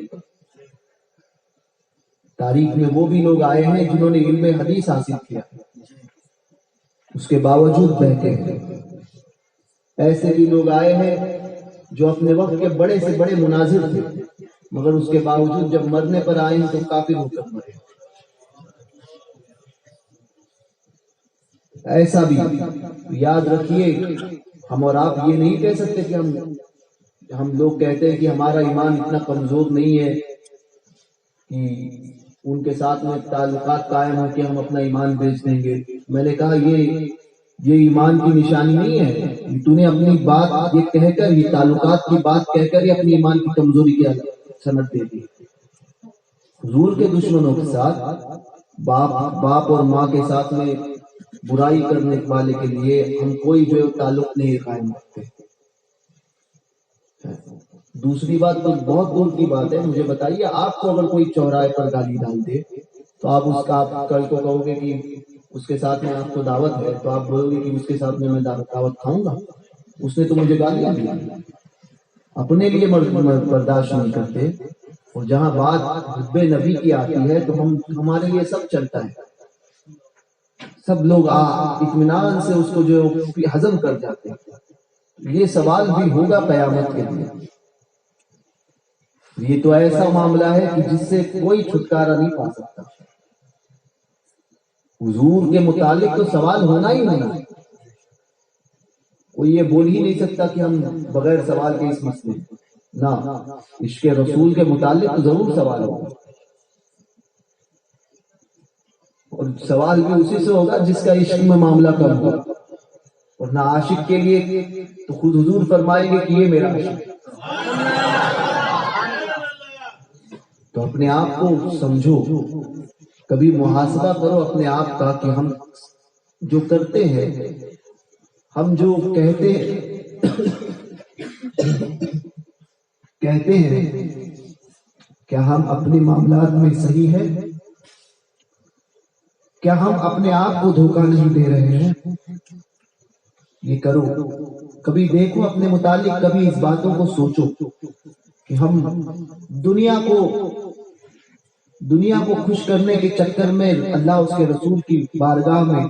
تاریخ میں وہ بھی لوگ آئے ہیں جنہوں نے علم حدیث حاصل کیا، اس کے باوجود بہتے ہیں. ایسے بھی لوگ آئے ہیں جو اپنے وقت کے بڑے سے بڑے مناظر تھے، مگر اس کے باوجود جب مرنے پر آئے تو کافر ہو کر مرے. ایسا بھی یاد رکھیے. ہم اور آپ یہ نہیں کہہ سکتے کہ ہم لوگ کہتے ہیں کہ ہمارا ایمان اتنا کمزور نہیں ہے کہ ان کے ساتھ میں تعلقات قائم ہو کہ ہم اپنا ایمان بیچ دیں گے. میں نے کہا یہ ایمان کی نشانی نہیں ہے. تو نے اپنی بات یہ کہہ کر، یہ تعلقات کی بات کہہ کر یہ اپنی ایمان کی کمزوری کی سند دے دی. حضور کے دشمنوں کے ساتھ، باپ اور ماں کے ساتھ میں برائی کرنے والے کے لیے ہم کوئی جو تعلق نہیں قائم رکھتے. دوسری بات تو بہت دور کی بات ہے. مجھے بتائیے، آپ کو اگر کوئی چوراہے پر گالی ڈال دے تو آپ اس کا، آپ کل کو کہو گے کہ اس کے ساتھ میں آپ کو دعوت ہے تو آپ بولو گے کہ اس کے ساتھ میں دعوت کھاؤں گا؟ اس نے تو مجھے گالیاں دی. اپنے لیے برداشت نہیں کرتے. اور جہاں بات حب نبی کی آتی ہے تو ہمارے لیے سب چلتا ہے. سب لوگ اطمینان سے اس کو جو ہضم کر جاتے ہیں. یہ سوال بھی ہوگا قیامت کے دن. یہ تو ایسا معاملہ ہے کہ جس سے کوئی چھٹکارا نہیں پا سکتا. حضور کے متعلق تو سوال ہونا ہی ہونا. کوئی یہ بول ہی نہیں سکتا کہ ہم بغیر سوال کے اس مسئلے نہ. عشق رسول کے متعلق تو ضرور سوال ہوگا، اور سوال بھی اسی سے ہوگا جس کا عشق میں معاملہ کم ہو. اور نہ عاشق کے لیے تو خود حضور فرمائیں گے کہ یہ میرا عاشق ہے. تو اپنے آپ کو سمجھو، کبھی محاسبہ کرو اپنے آپ کا کہ ہم جو کرتے ہیں، ہم جو کہتے ہیں کیا ہم اپنے معاملات میں صحیح ہیں؟ کیا ہم اپنے آپ کو دھوکہ نہیں دے رہے ہیں؟ یہ کرو. کبھی دیکھو اپنے متعلق، کبھی اس باتوں کو سوچو کہ ہم دنیا کو خوش کرنے کے چکر میں اللہ اس کے رسول کی بارگاہ میں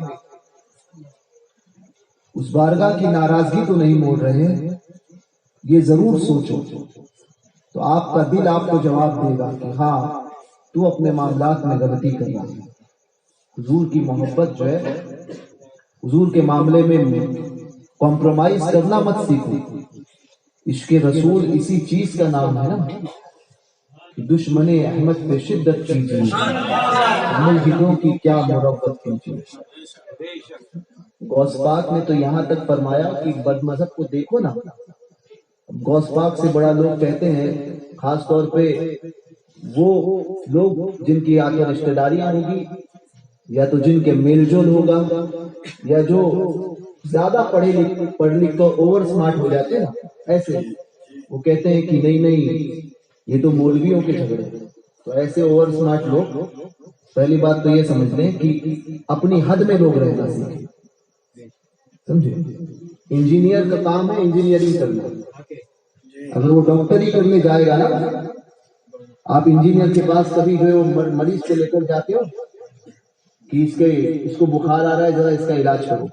اس بارگاہ کی ناراضگی تو نہیں موڑ رہے. یہ ضرور سوچو تو آپ کا دل آپ کو جواب دے گا کہ ہاں تو اپنے معاملات میں غلطی کر رہا ہے. حضور کی محبت جو ہے، حضور کے معاملے میں کمپرومائز کرنا مت سیکھو. عشق رسول اسی چیز کا نام ہے نا. دشمن احمد پہ شدت کیجیے، ملحدوں کی کیا مربت کیجیے. غوث پاک نے تو یہاں تک فرمایا کہ بد مذہب کو دیکھو نا. غوث پاک سے بڑا لوگ کہتے ہیں، خاص طور پہ وہ لوگ جن کی یا تو رشتہ داریاں ہوگی، یا تو جن کے میل جول ہوگا، یا جو زیادہ پڑھ لکھ تو اوور سمارٹ ہو جاتے ہیں نا، ایسے وہ کہتے ہیں کہ نہیں یہ تو مولویوں کے جھگڑے. تو ایسے اوور سمارٹ لوگ پہلی بات تو یہ سمجھ لیں کہ اپنی حد میں لوگ رہنا سیکھیں. سمجھے؟ انجینئر کا کام ہے انجینئرنگ کرنا. اگر وہ ڈاکٹری کرنے جائے گا نا، آپ انجینئر کے پاس کبھی گئے ہو، مریض کو لے کر جاتے ہو کہ اس کو بخار آ رہا ہے، ذرا اس کا علاج کرو.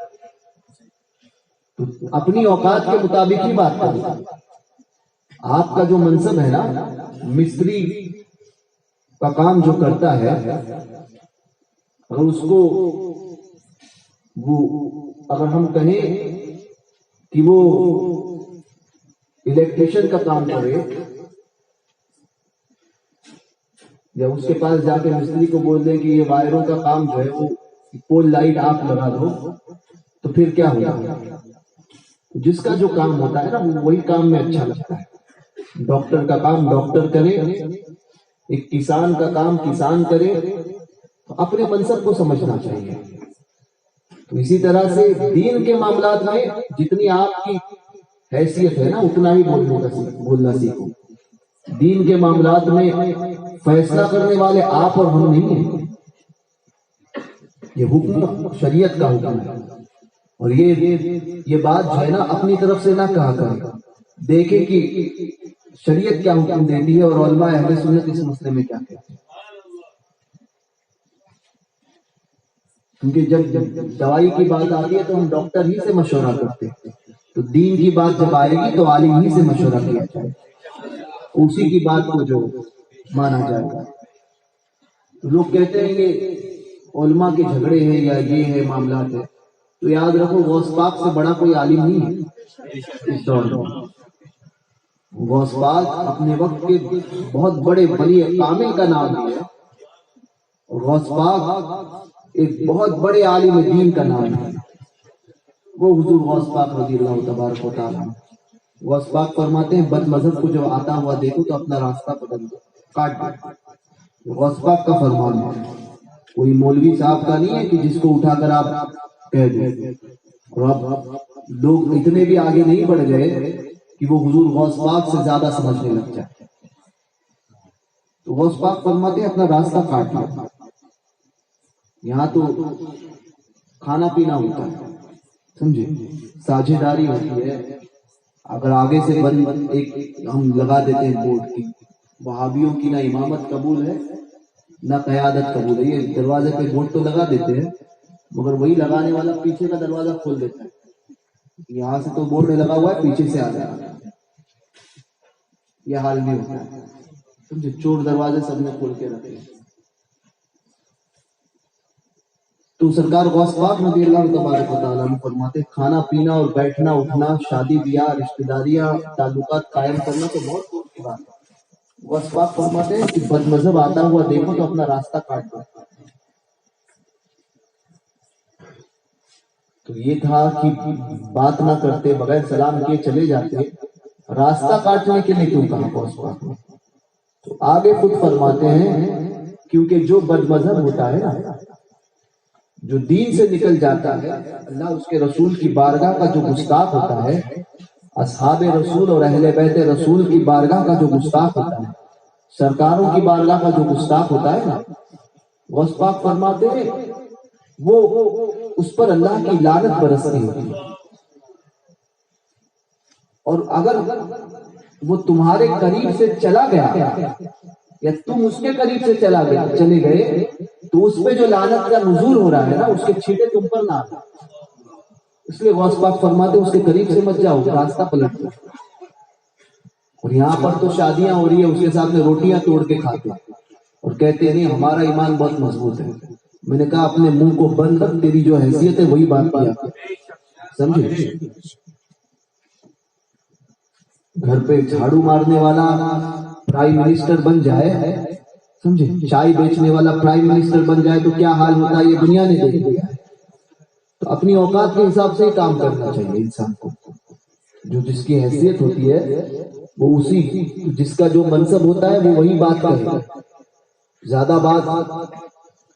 تو اپنی اوقات کے مطابق ہی بات کریں. آپ کا جو منصب ہے نا، مستری کا کام جو کرتا ہے، اگر اس کو اگر ہم کہیں کہ وہ الیکٹریشین کا کام کرے، یا اس کے پاس جا کے مستری کو بول دیں کہ یہ وائروں کا کام جو ہے وہ پول لائٹ آپ لگا دو، تو پھر کیا ہوگا؟ جس کا جو کام ہوتا ہے نا وہی کام میں اچھا لگتا ہے. ڈاکٹر کا کام ڈاکٹر کرے، ایک کسان کا کام کسان کرے، تو اپنے منصب کو سمجھنا چاہیے. تو اسی طرح سے دین کے معاملات میں جتنی آپ کی حیثیت ہے نا اتنا ہی بولنا سیکھو. دین کے معاملات میں فیصلہ کرنے والے آپ اور ہم نہیں ہیں. یہ حکم شریعت کا حکم ہے، اور یہ بات جو ہے نا اپنی طرف سے نہ کہا کرے. دیکھیں کہ شریعت کیا حکم دیتی ہے اور علماء اہل سنت اس مسئلے میں کیا کہتے ہیں. کیونکہ جب دوائی کی بات آتی ہے تو ہم ڈاکٹر ہی سے مشورہ کرتے ہیں، تو دین کی بات جب آئے گی تو عالم ہی سے مشورہ کیا جائے، اسی کی بات کو جو مانا جائے گا. تو لوگ کہتے ہیں کہ علماء کے جھگڑے ہیں یا یہ ہے معاملات ہے، تو یاد رکھو غوث پاک سے بڑا کوئی عالم نہیں ہے اس دور میں. غوث پاک اپنے وقت کے بہت بڑے ولی کامل کا نام ہے. غوث پاک ایک بہت بڑے عالم دین کا نام ہے، وہ حضور غوث پاک رضی اللہ تبارک و تعالیٰ. غوث پاک فرماتے ہیں بد مذہب کو جو آتا ہوا دیکھو تو اپنا راستہ بدل دو، کاٹ دو. غوث پاک کا فرمان ہے، کوئی مولوی صاحب کا نہیں ہے کہ جس کو اٹھا کر آپ کہہ دیں. اور اب لوگ اتنے بھی آگے نہیں بڑھ گئے کہ وہ حضور غوث پاک سے زیادہ سمجھنے لگ جائے. تو غوث پاک فرماتے ہیں اپنا راستہ کاٹ دو. یہاں تو کھانا پینا ہوتا ہے، سمجھے، ساجھے داری ہوتی ہے. اگر آگے سے ایک ہم لگا دیتے ہیں بورڈ کی، وہابیوں کی نہ امامت قبول ہے نہ قیادت قبول ہے. یہ دروازے پہ بورڈ تو لگا دیتے ہیں، مگر وہی لگانے والا پیچھے کا دروازہ کھول دیتا ہے. یہاں سے تو بورڈ لگا ہوا ہے، پیچھے سے آ جائے گا. یہ حال نہیں ہوتا ہے، سمجھے. چور دروازے سب نے کھول کے رکھے. تو سرکار غوث پاک رضی اللہ تبارک و تعالیٰ فرماتے کھانا پینا اور بیٹھنا اٹھنا، شادی بیاہ، رشتہ داریاں، تعلقات قائم کرنا تو بہت دور کی بات ہے. غوث پاک فرماتے ہیں کہ بد مذہب آتا ہوا دیکھو تو اپنا راستہ کاٹ دو. تو یہ تھا کہ بات نہ کرتے، بغیر سلام کیے چلے جاتے. راستہ کاٹنے کے لیے کیوں کہا غوث پاک نے؟ تو آگے خود فرماتے ہیں کیونکہ جو بد مذہب ہوتا ہے نا، جو دین سے نکل جاتا ہے، اللہ اس کے رسول کی بارگاہ کا جو گستاخ ہوتا ہے، اصحاب رسول اور اہل بیت رسول کی بارگاہ کا جو گستاخ ہوتا ہے، سرکاروں کی بارگاہ کا جو گستاخ ہوتا ہے نا، غوث پاک فرماتے ہیں وہ اس پر اللہ کی لعنت برستی ہوتی ہے. اور اگر وہ تمہارے قریب سے چلا گیا یا تم اس کے قریب سے چلے گئے تو اس پہ جو لعنت کا نزول ہو رہا ہے نا اس کے چھینٹے تم پر نہ آئے. اس لیے غوث پاک فرماتے اس کے قریب سے مت جاؤ، راستہ پلٹ دو. اور یہاں پر تو شادیاں ہو رہی ہے، اس کے ساتھ میں روٹیاں توڑ کے کھاتے اور کہتے نہیں ہمارا ایمان بہت مضبوط ہے. میں نے کہا اپنے منہ کو بند رکھ، تیری جو حیثیت ہے وہی بات کیا، سمجھے. گھر پہ جھاڑو مارنے والا پرائم منسٹر بن جائے، سمجھے، چائے بیچنے والا پرائم منسٹر بن جائے تو کیا حال ہوتا ہے یہ دنیا نے دیکھ لیا ہے. تو اپنی اوقات کے حساب سے ہی کام کرنا چاہیے انسان کو. جو جس کی حیثیت ہوتی ہے وہ اسی، جس کا جو منصب ہوتا ہے وہ وہی بات کرے گا. زیادہ بات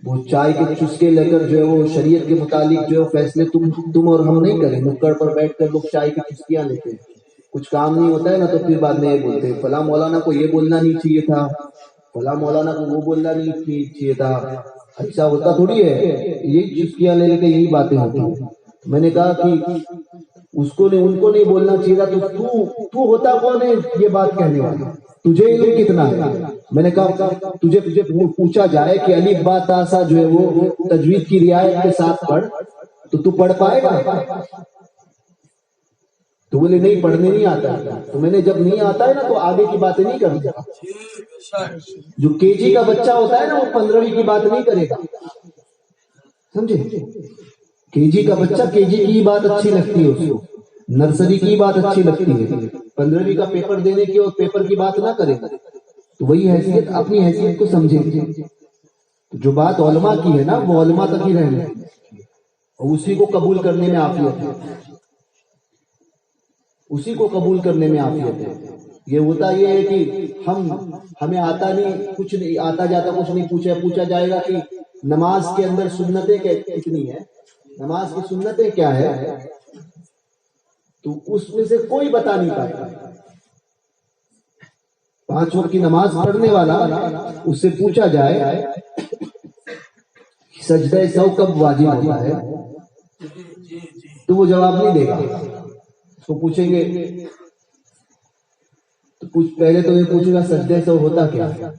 وہ چائے کے چسکے لے کر جو ہے وہ شریعت کے متعلق جو فیصلے تم اور ہم نہیں کریں. نکڑ پر بیٹھ کر لوگ چائے کی چسکیاں لیتے ہیں، کچھ کام نہیں ہوتا ہے نا تو پھر بعد میں یہ بولتے ہیں فلاں مولانا کو یہ بولنا نہیں چاہیے تھا، فلاں مولانا کو وہ بولنا نہیں چاہیے تھا. ایسا ہوتا تھوڑی ہے، یہی چسکیاں لے کے یہی باتیں ہوتی ہیں. میں نے کہا کہ اس کو نہیں، ان کو نہیں بولنا چاہیے تھا، تو ہوتا کون ہے یہ بات کہنے والا؟ تجھے علم کتنا ہے؟ میں نے کہا تجھے پوچھا جائے کہ الف با تا سا جو ہے وہ تجوید کی رعایت کے ساتھ پڑھ تو تو پڑھ پائے گا؟ تو بولے نہیں پڑھنے نہیں آتا ہے. تو میں نے جب نہیں آتا ہے نا تو آگے کی باتیں نہیں کروں گا. جو کے جی کا بچہ ہوتا ہے نا وہ 15ویں کی بات نہیں کرے گا, سمجھے؟ کے جی کا بچہ کے جی کی بات اچھی لگتی ہے اس کو, نرسری کی بات اچھی لگتی ہے, 15ویں کا پیپر دینے کی اور پیپر کی بات نہ کرے گا. تو وہی حیثیت, اپنی حیثیت کو سمجھے. جو بات علماء کی ہے نا وہ علماء تک ہی رہنے, اور اسی کو قبول کرنے میں عافیت ہے, اسی کو قبول کرنے میں عافیت ہے. یہ ہوتا یہ ہے کہ ہمیں آتا نہیں, کچھ نہیں آتا جاتا, کچھ نہیں پوچھا جائے گا کہ نماز کے اندر سنتیں کتنی ہے, نماز کی سنتیں کیا ہے, تو اس میں سے کوئی بتا نہیں پائے گا. 5 وقت کی نماز پڑھنے والا, اس سے پوچھا جائے سجدہ سہو کب واجب ہوتا ہے تو وہ جواب نہیں دے گا. اس کو پوچھیں گے تو پہلے تو یہ پوچھے گا سجدہ سہو ہوتا کیا ہے,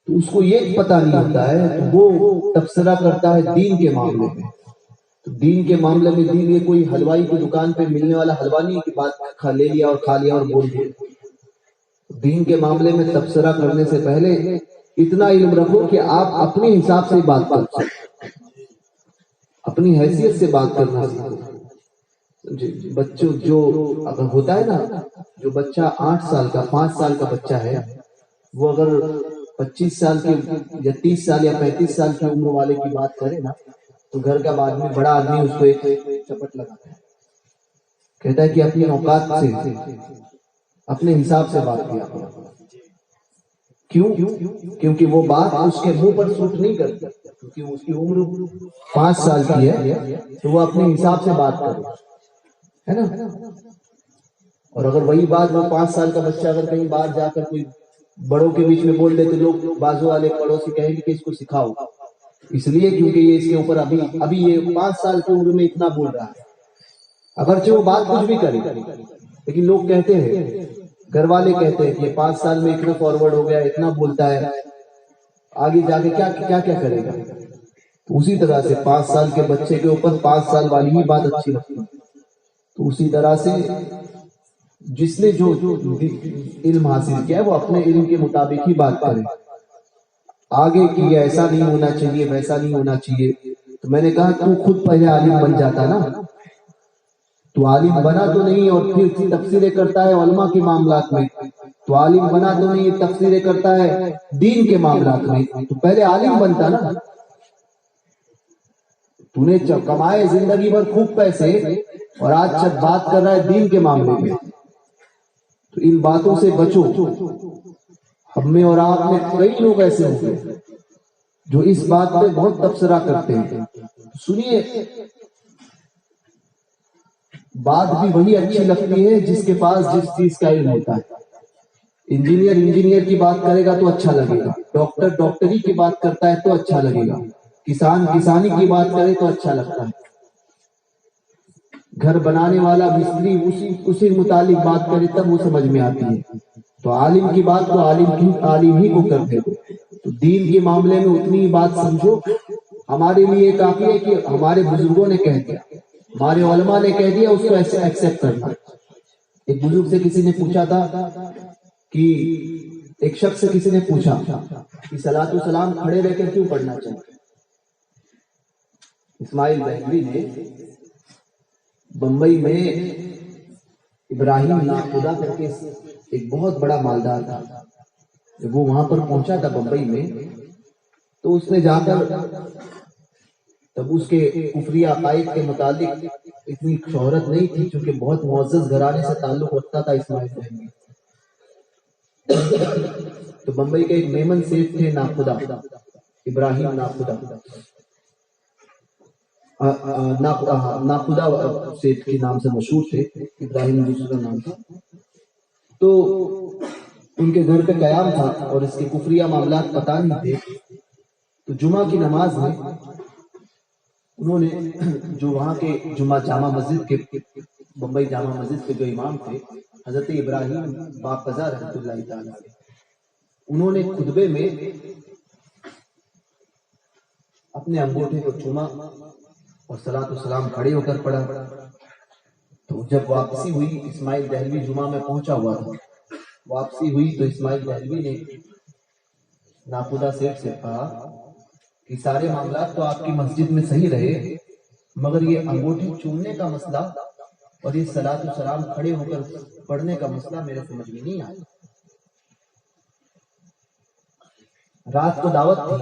تو اس کو یہ پتہ نہیں ہوتا ہے. تو وہ تبصرہ کرتا ہے دین کے معاملے میں. تو دین کے معاملے میں دین یہ کوئی حلوائی کی دکان پہ ملنے والا حلوا نہیں کہ بات لے لیا اور کھا لیا اور بول دیا. دین کے معاملے میں تبصرہ کرنے سے پہلے اتنا علم رکھو کہ آپ اپنے حساب سے بات کر سکو, اپنی حیثیت سے بات کرنا سیکھو. بچوں جو اگر ہوتا ہے نا, جو بچہ 8 سال کا 5 سال کا بچہ ہے, وہ اگر 25 سال کی یا 30 سال یا 35 سال کی عمر والے کی بات کرے نا, تو گھر کا آدمی, بڑا آدمی اس کو ایک چپٹ لگاتا ہے, کہتا ہے کہ اپنی اوقات سے اپنے حساب سے بات کیا. کیوں؟ کیونکہ وہ بات اس کے منہ پر سوٹ نہیں کرتی, کیونکہ اس کی عمر 5 سال کی ہے تو وہ اپنے حساب سے بات کرے, ہے نا. اور اگر وہی بات وہ 5 سال کا بچہ اگر کہیں باہر جا کر کوئی بڑوں کے بیچ میں بول دے تو لوگ بازو والے پڑوسی کہیں گے کہ اس کو سکھاؤ, اس لیے کیونکہ یہ اس کے اوپر ابھی یہ 5 سال کی عمر میں اتنا بول رہا ہے, اگرچہ وہ بات کچھ بھی کرے. لیکن لوگ کہتے ہیں, گھر والے کہتے ہیں کہ یہ 5 سال میں اتنا فارورڈ ہو گیا, اتنا بولتا ہے, آگے جا کے کیا کرے گا. تو اسی طرح سے 5 سال کے بچے کے اوپر 5 سال والی ہی بات اچھی لگتی ہے. تو اسی طرح سے جس نے جو علم حاصل کیا ہے وہ اپنے علم کے مطابق ہی بات کرے. آگے کی ایسا نہیں ہونا چاہیے, ویسا نہیں ہونا چاہیے. تو میں نے کہا تو خود پہلے عالم بن جاتا نا, تو عالم بنا تو نہیں اور پھر تفسیریں کرتا ہے علماء کے معاملات میں. تو عالم بنا تو نہیں, تفسیریں کرتا ہے دین کے معاملات میں. تو پہلے عالم بنتا نا. تو نے کمائے زندگی بھر خوب پیسے اور آج جب بات کر رہا ہے دین کے معاملے میں, تو ان باتوں سے بچو. ہم میں اور آپ میں کئی لوگ ایسے ہوں گے جو اس بات پہ بہت تبصرہ کرتے ہیں. سنیے, بات بھی وہی اچھی لگتی ہے جس کے پاس جس چیز کا علم ہوتا ہے. انجینئر کی بات کرے گا تو اچھا لگے گا, ڈاکٹر ڈاکٹری کی بات کرتا ہے تو اچھا لگے گا, کسان کسانی کی بات کرے تو اچھا لگتا ہے, گھر بنانے والا مستری اسی متعلق بات کرے تب وہ سمجھ میں آتی ہے. تو عالم کی بات تو عالم ہی کو کرتے ہو. تو دین کے معاملے میں اتنی بات سمجھو. ہمارے لیے کافی ہے کہ ہمارے بزرگوں نے کہہ دیا, ہمارے علماء نے کہہ دیا, اس کو ایسے ایکسپٹ کرنا. ایک بزرگ سے کسی نے پوچھا تھا کہ ایک شخص سے کسی نے پوچھا کہ صلاۃ السلام کھڑے رہ کر کیوں پڑھنا چاہیے. اسماعیل بہلوی نے بمبئی میں ابراہیم ناخدا کر کے ایک بہت بڑا مالدار تھا. جب وہ وہاں پر پہنچا تھا بمبئی میں, تو اس نے جا کر تب اس کے کفری عقائد کے متعلق اتنی شہرت نہیں تھی چونکہ بہت معزز گھرانے سے تعلق رکھتا تھا اسماعیل بہلوی. تو بمبئی کے ایک میمن سیٹھ تھے ناخدا, ابراہیم ناخدا, ناخدا سیٹھ کے نام سے مشہور تھے, ابراہیم دوسرا نام تھا. تو ان کے گھر پہ قیام تھا اور اس کے کفریہ معاملات پتہ نہیں تھے. تو جمعہ کی نماز میں انہوں نے, جو وہاں کے جامع مسجد کے بمبئی جامع مسجد کے جو امام تھے حضرت ابراہیم باقزا رحمۃ اللہ تعالی, انہوں نے خطبے میں اپنے انگوٹھے کو چوما اور صلاۃ والسلام کھڑے ہو کر پڑھا. تو جب واپسی ہوئی، اسماعیل دہلوی جمعہ میں پہنچا ہوا تھا، واپسی ہوئی تو اسماعیل دہلوی نے ناخدا سیٹھ سے کہا کہ سارے معاملات تو آپ کی مسجد میں صحیح رہے، مگر یہ انگوٹھی چومنے کا مسئلہ اور یہ صلاۃ والسلام کھڑے ہو کر پڑھنے کا مسئلہ میرے سمجھ میں نہیں آیا. رات کو دعوت تھی.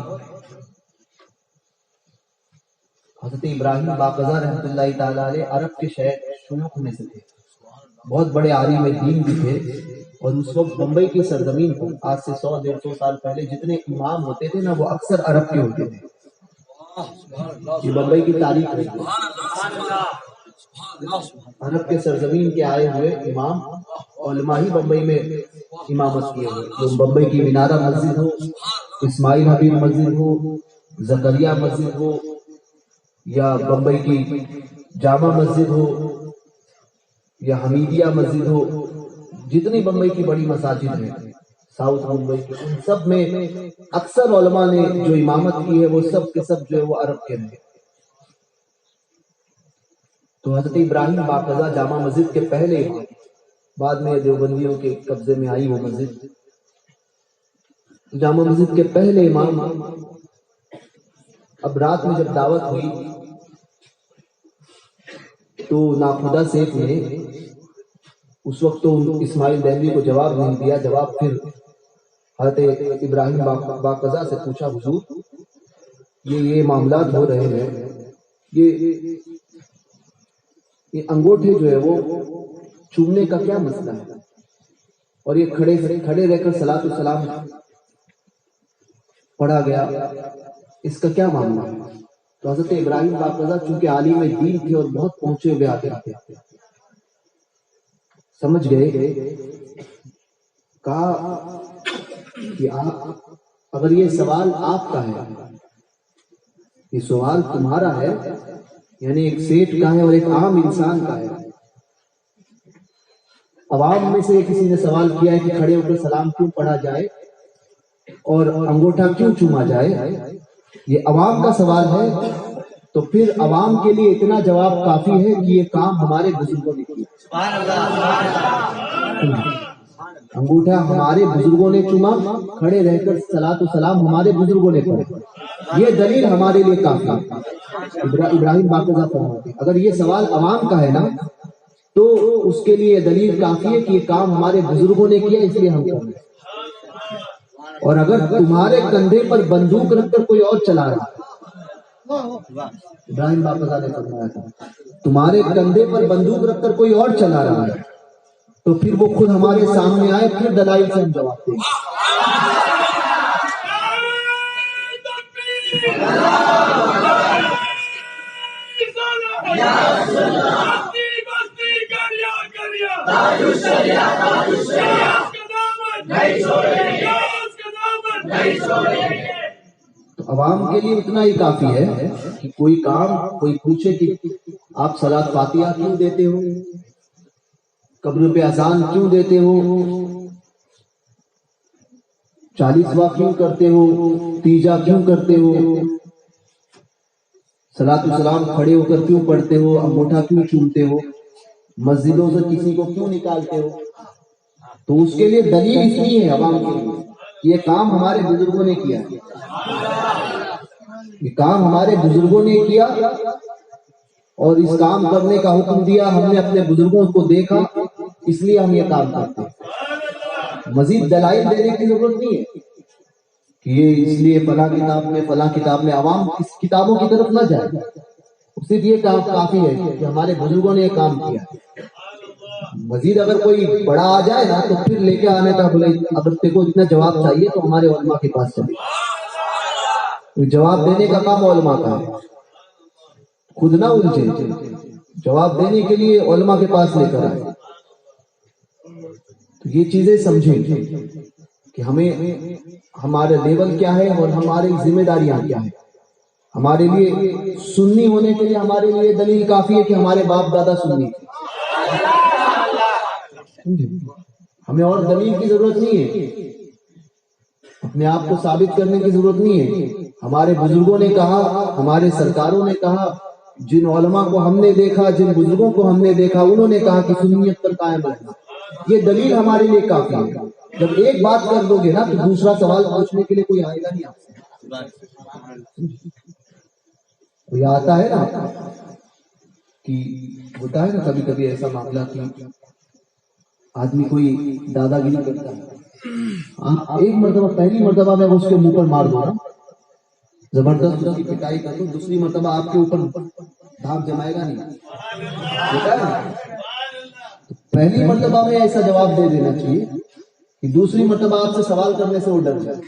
حضرت ابراہیم باقزا رحمۃ اللہ تعالی علیہ عرب کے شیوخ میں سے تھے، بہت بڑے عالم دین بھی تھے، اور اس وقت بمبئی کی سرزمین پر آج سے 100-150 سال پہلے جتنے امام ہوتے تھے نا، وہ اکثر عرب کے ہوتے تھے. یہ بمبئی کی تاریخ رہی ہے. عرب کے سرزمین کے آئے ہوئے امام علماء ہی بمبئی میں امامت کیے ہوئے. تو بمبئی کی مینارہ مسجد ہو، اسماعیل حبیب مسجد ہو، زکریا مسجد ہو، یا بمبئی کی جامع مسجد ہو، یا حمیدیہ مسجد ہو، جتنی بمبئی کی بڑی مساجد ہیں ساؤتھ ممبئی کی، ان سب میں اکثر علماء نے جو امامت کی ہے وہ سب کے سب جو ہے وہ عرب کے ہیں. تو حضرت ابراہیم باقزا جامع مسجد کے پہلے، بعد میں دیوبندیوں کے قبضے میں آئی وہ مسجد، جامع مسجد کے پہلے امام. اب رات میں جب دعوت ہوئی تو ناخدا سیٹھ نے اس وقت تو اسماعیل دہلوی کو جواب نہیں دیا. جواب پھر حضرت ابراہیم باقزا سے پوچھا، حضور یہ معاملات ہو رہے ہیں، یہ انگوٹھے جو ہے وہ چومنے کا کیا مسئلہ ہے، اور یہ کھڑے رہ کر صلاۃ والسلام پڑھا گیا، اس کا کیا معاملہ ہے؟ تو حضرت ابراہیم باقزا چونکہ عالم دین تھے اور بہت پہنچے ہوئے آتے تھے، سمجھ گئے. کہا کہ آپ، اگر یہ سوال آپ کا ہے، یہ سوال تمہارا ہے، یعنی ایک سیٹھ کا ہے اور ایک عام انسان کا ہے. عوام میں سے کسی نے سوال کیا ہے کہ کھڑے ہو کر سلام کیوں پڑھا جائے اور انگوٹھا کیوں چوما جائے، یہ عوام کا سوال ہے. تو پھر عوام کے لیے اتنا جواب کافی ہے کہ یہ کام ہمارے بزرگوں نے کیا. انگوٹھا ہمارے بزرگوں نے چوما، کھڑے رہ کر صلاۃ والسلام ہمارے بزرگوں نے پڑھے، یہ دلیل ہمارے لیے کافی ہے. ابراہیم باقزا فرماتے اگر یہ سوال عوام کا ہے نا تو اس کے لیے دلیل کافی ہے کہ یہ کام ہمارے بزرگوں نے کیا، اس لیے ہم کر رہے ہیں. اور اگر تمہارے کندھے پر بندوق رکھ کر کوئی اور چلا رہا، ابراہیم باقزا نے فرمایا تھا تمہارے کندھے پر بندوق رکھ کر کوئی اور چلا رہا ہے تو پھر وہ خود ہمارے سامنے آئے، پھر دلائل سے ہم جواب دیں. تو عوام کے لیے اتنا ہی کافی ہے کہ کوئی کام کوئی پوچھے کہ آپ صلاۃ فاتحہ کیوں دیتے ہو، قبر پہ اذان کیوں دیتے ہو، 40واں کیوں کرتے ہو، تیجا کیوں کرتے ہو، صلاۃ السلام کھڑے ہو کر کیوں پڑھتے ہو، انگوٹھا کیوں چومتے ہو، مسجدوں سے کسی کو کیوں نکالتے ہو. تو اس کے لیے دلیل اتنی ہے عوام کے لیے، یہ کام ہمارے بزرگوں نے کیا، یہ کام ہمارے بزرگوں نے کیا اور اس کام کرنے کا حکم دیا، ہم نے اپنے بزرگوں کو دیکھا، اس لیے ہم یہ کام کرتے ہیں. مزید دلائل دینے کی ضرورت نہیں ہے کہ یہ اس لیے فلاں کتاب میں عوام اس کتابوں کی طرف نہ جائے، صرف یہ کافی ہے کہ ہمارے بزرگوں نے یہ کام کیا. مزید اگر کوئی بڑا آ جائے نا تو پھر لے کے آنے کا، بولے اگر تیرے کو اتنا جواب چاہیے تو ہمارے علماء کے پاس چلے. جواب دینے کا کام علماء کا ہے، خود نہ الجھے، جواب دینے کے لیے علماء کے پاس لے کر آئے. تو یہ چیزیں سمجھیں کہ ہمیں ہمارے لیول کیا ہے اور ہماری ذمہ داریاں کیا ہیں. ہمارے لیے سنی ہونے کے لیے ہمارے لیے دلیل کافی ہے کہ ہمارے باپ دادا سنی تھے، ہمیں اور دلیل کی ضرورت نہیں ہے، اپنے آپ کو ثابت کرنے کی ضرورت نہیں ہے. ہمارے بزرگوں نے کہا، ہمارے سرکاروں نے کہا، جن علماء کو ہم نے دیکھا، جن بزرگوں کو ہم نے دیکھا، انہوں نے کہا کہ سنیت پر قائم رہنا، یہ دلیل ہمارے لیے کافی ہے۔ جب ایک بات کر دو گے نا تو دوسرا سوال پوچھنے کے لیے کوئی آئے گا نہیں آپ سے۔ کوئی آتا ہے نا کہ ہوتا ہے نا کبھی کبھی ایسا معاملہ کہ آدمی کوئی دادا گیری کرتا ہے، ایک مرتبہ پہلی مرتبہ میں اس کے منہ پر مار دوں، زبردست اس کی پٹائی کر دوں، دوسری مرتبہ آپ کے اوپر دھاپ جمائے گا نہیں، ہوتا ہے نا؟ پہلی مرتبہ میں ایسا جواب دے دینا چاہیے کہ دوسری مرتبہ آپ سے سوال کرنے سے وہ ڈر جائے۔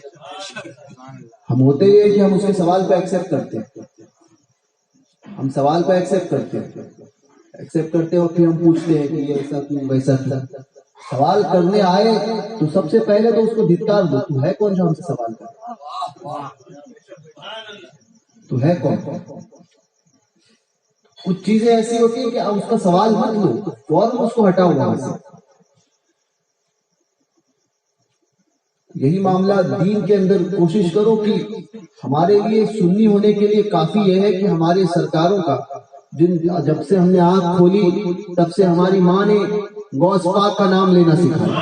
ہم ہوتے یہ کہ ہم اس کے سوال پہ ایکسپٹ کرتے ہیں، ہم سوال پہ ایکسپٹ کرتے ہو پھر ہم پوچھتے ہیں کہ یہ ایسا کیوں ویسا کیوں۔ سوال کرنے آئے تو سب سے پہلے تو اس کو دھتکار دو، تو ہے کون جو ہم سے سوال کرے؟ تو ہے کون؟ کچھ چیزیں ایسی ہوتی ہیں کہ اس کا سوال مت لو، فوراً اس کو ہٹاؤ وہاں سے۔ یہی معاملہ دین کے اندر کوشش کرو کہ ہمارے لیے سنی ہونے کے لیے کافی یہ ہے کہ ہمارے سرکاروں کا جب سے ہم نے آنکھ کھولی تب سے ہماری ماں نے غوث پاک کا نام لینا سکھایا،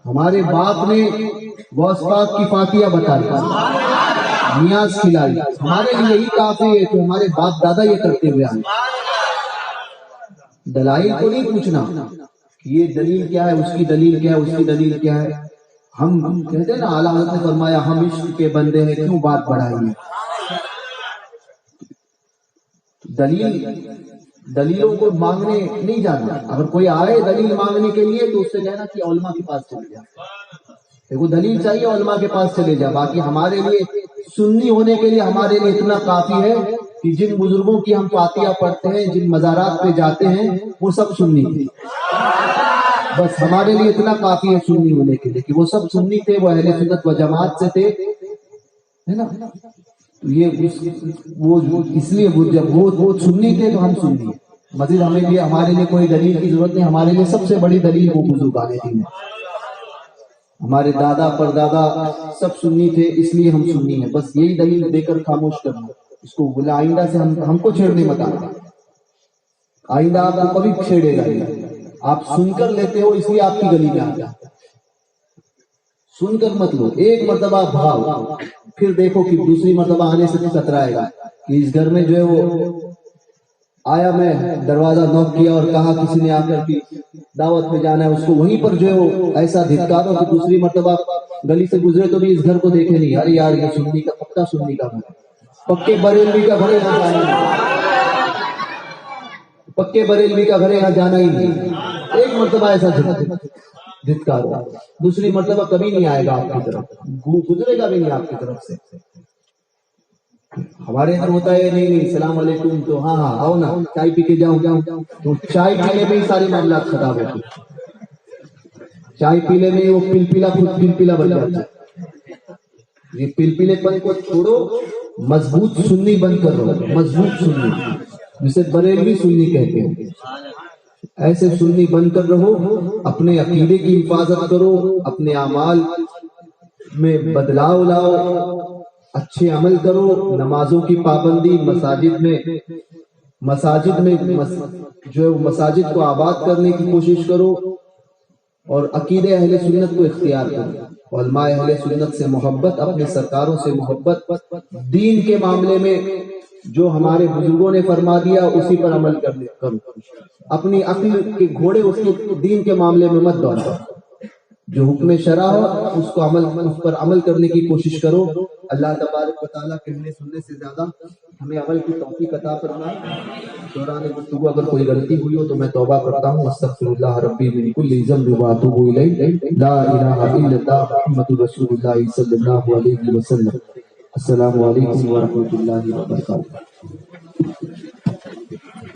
ہمارے باپ نے غوث پاک کی فاتحہ بتائی، نیاز کھلائی۔ ہمارے لیے یہی کافی ہے کہ ہمارے باپ دادا یہ کرتے ہوئے آئے۔ دلائل کو نہیں پوچھنا کہ یہ دلیل کیا ہے، اس کی دلیل کیا ہے، اس کی دلیل کیا ہے۔ ہم کہتے ہیں نا اعلیٰ حضرت نے فرمایا ہم عشق کے بندے ہیں، کیوں بات بڑھائیں گے۔ دلیلوں کو مانگنے نہیں جانا، اگر کوئی آئے دلیل مانگنے کے لیے تو اس سے کہنا کہ علماء کے پاس چلے جا، دیکھو دلیل چاہیے علماء کے پاس چلے جا۔ باقی ہمارے لیے سنی ہونے کے لیے ہمارے لیے اتنا کافی ہے کہ جن بزرگوں کی ہم فاتحہ پڑھتے ہیں، جن مزارات پہ جاتے ہیں، وہ سب سنی تھے، بس ہمارے لیے اتنا کافی ہے سنی ہونے کے لیے کہ وہ سب سنی تھے، وہ اہل سنت و جماعت سے تھے، ہے نا؟ یہ وہ اس لیے جب وہ سنی تھے تو ہم سنی ہیں۔ مزید ہمارے لیے کوئی دلیل کی ضرورت نہیں، ہمارے لیے سب سے بڑی دلیل وہ بزرگان دین ہے۔ ہمارے دادا پردادا سب سنی تھے، اس لیے ہم سنی ہیں، بس یہی دلیل دے کر خاموش کرنا، اس کو بولا آئندہ سے ہم کو چھیڑنے مت آنا، آئندہ آپ کو کبھی چھیڑے گا نہیں۔ آپ سن کر لیتے ہو اس لیے آپ کی گلی میں آ جاتا، سن کر مت لو، ایک مرتبہ بھاؤ، پھر دیکھو کہ دوسری مرتبہ آنے سے کترائے گا کہ اس گھر میں جو ہے وہ آیا، میں دروازہ نوک کیا اور کہا کسی نے آ کر کی دعوت میں جانا ہے، اس کو وہیں پر جو ہے وہ ایسا دھتکارو کہ دوسری مرتبہ گلی سے گزرے تو بھی اس گھر کو دیکھے نہیں، ارے یار یہ سنی کا پکا سنی کا گھر، پکے بریلوی کا گھر یہاں جانا نہیں، پکے بریلوی کا گھر یہاں جانا ہی نہیں۔ ایک مرتبہ ایسا دھتکارو، دوسری مرتبہ کبھی نہیں آئے گا آپ کی طرف، گزرے گا بھی نہیں آپ کی طرف سے۔ ہمارے یہاں ہوتا ہے نہیں السلام علیکم تو ہاں آؤ نا چائے پی کے جاؤ، تو چائے پینے میں ہی سارے معاملات خراب ہوتے ہیں، چائے پینے میں وہ پلپلا بن جاتا ہے۔ یہ پلپلے پن کو چھوڑو، مضبوط سنی بن کر رہو، مضبوط سنی جسے بریلوی سنی کہتے ہیں، ایسے سنی بن کر رہو، اپنے عقیدے کی حفاظت کرو، اپنے اعمال میں بدلاؤ لاؤ، اچھے عمل کرو، نمازوں کی پابندی، مساجد میں جو مساجد کو آباد کرنے کی کوشش کرو، اور عقیدے اہل سنت کو اختیار کرو، علماء اہل سنت سے محبت، اپنے سرکاروں سے محبت، دین کے معاملے میں جو ہمارے بزرگوں نے فرما دیا اسی پر عمل کرو، اپنی عقل کے گھوڑے اس کے دین کے معاملے میں مت دوڑاؤ، جو حکم شرع ہو اس پر عمل کرنے کی کوشش کرو۔ اللہ تبارک و تعالیٰ کہنے سننے سے زیادہ ہمیں عمل کی توفیق عطا فرمائے۔ دوران گفتگو اگر کوئی غلطی ہوئی ہو تو میں توبہ کرتا ہوں، استغفر اللہ ربی من کل ذنب واتوب الیہ، لا الہ الا اللہ محمد رسول اللہ صلی اللہ علیہ وسلم۔ السلام علیکم ورحمۃ اللہ وبرکاتہ۔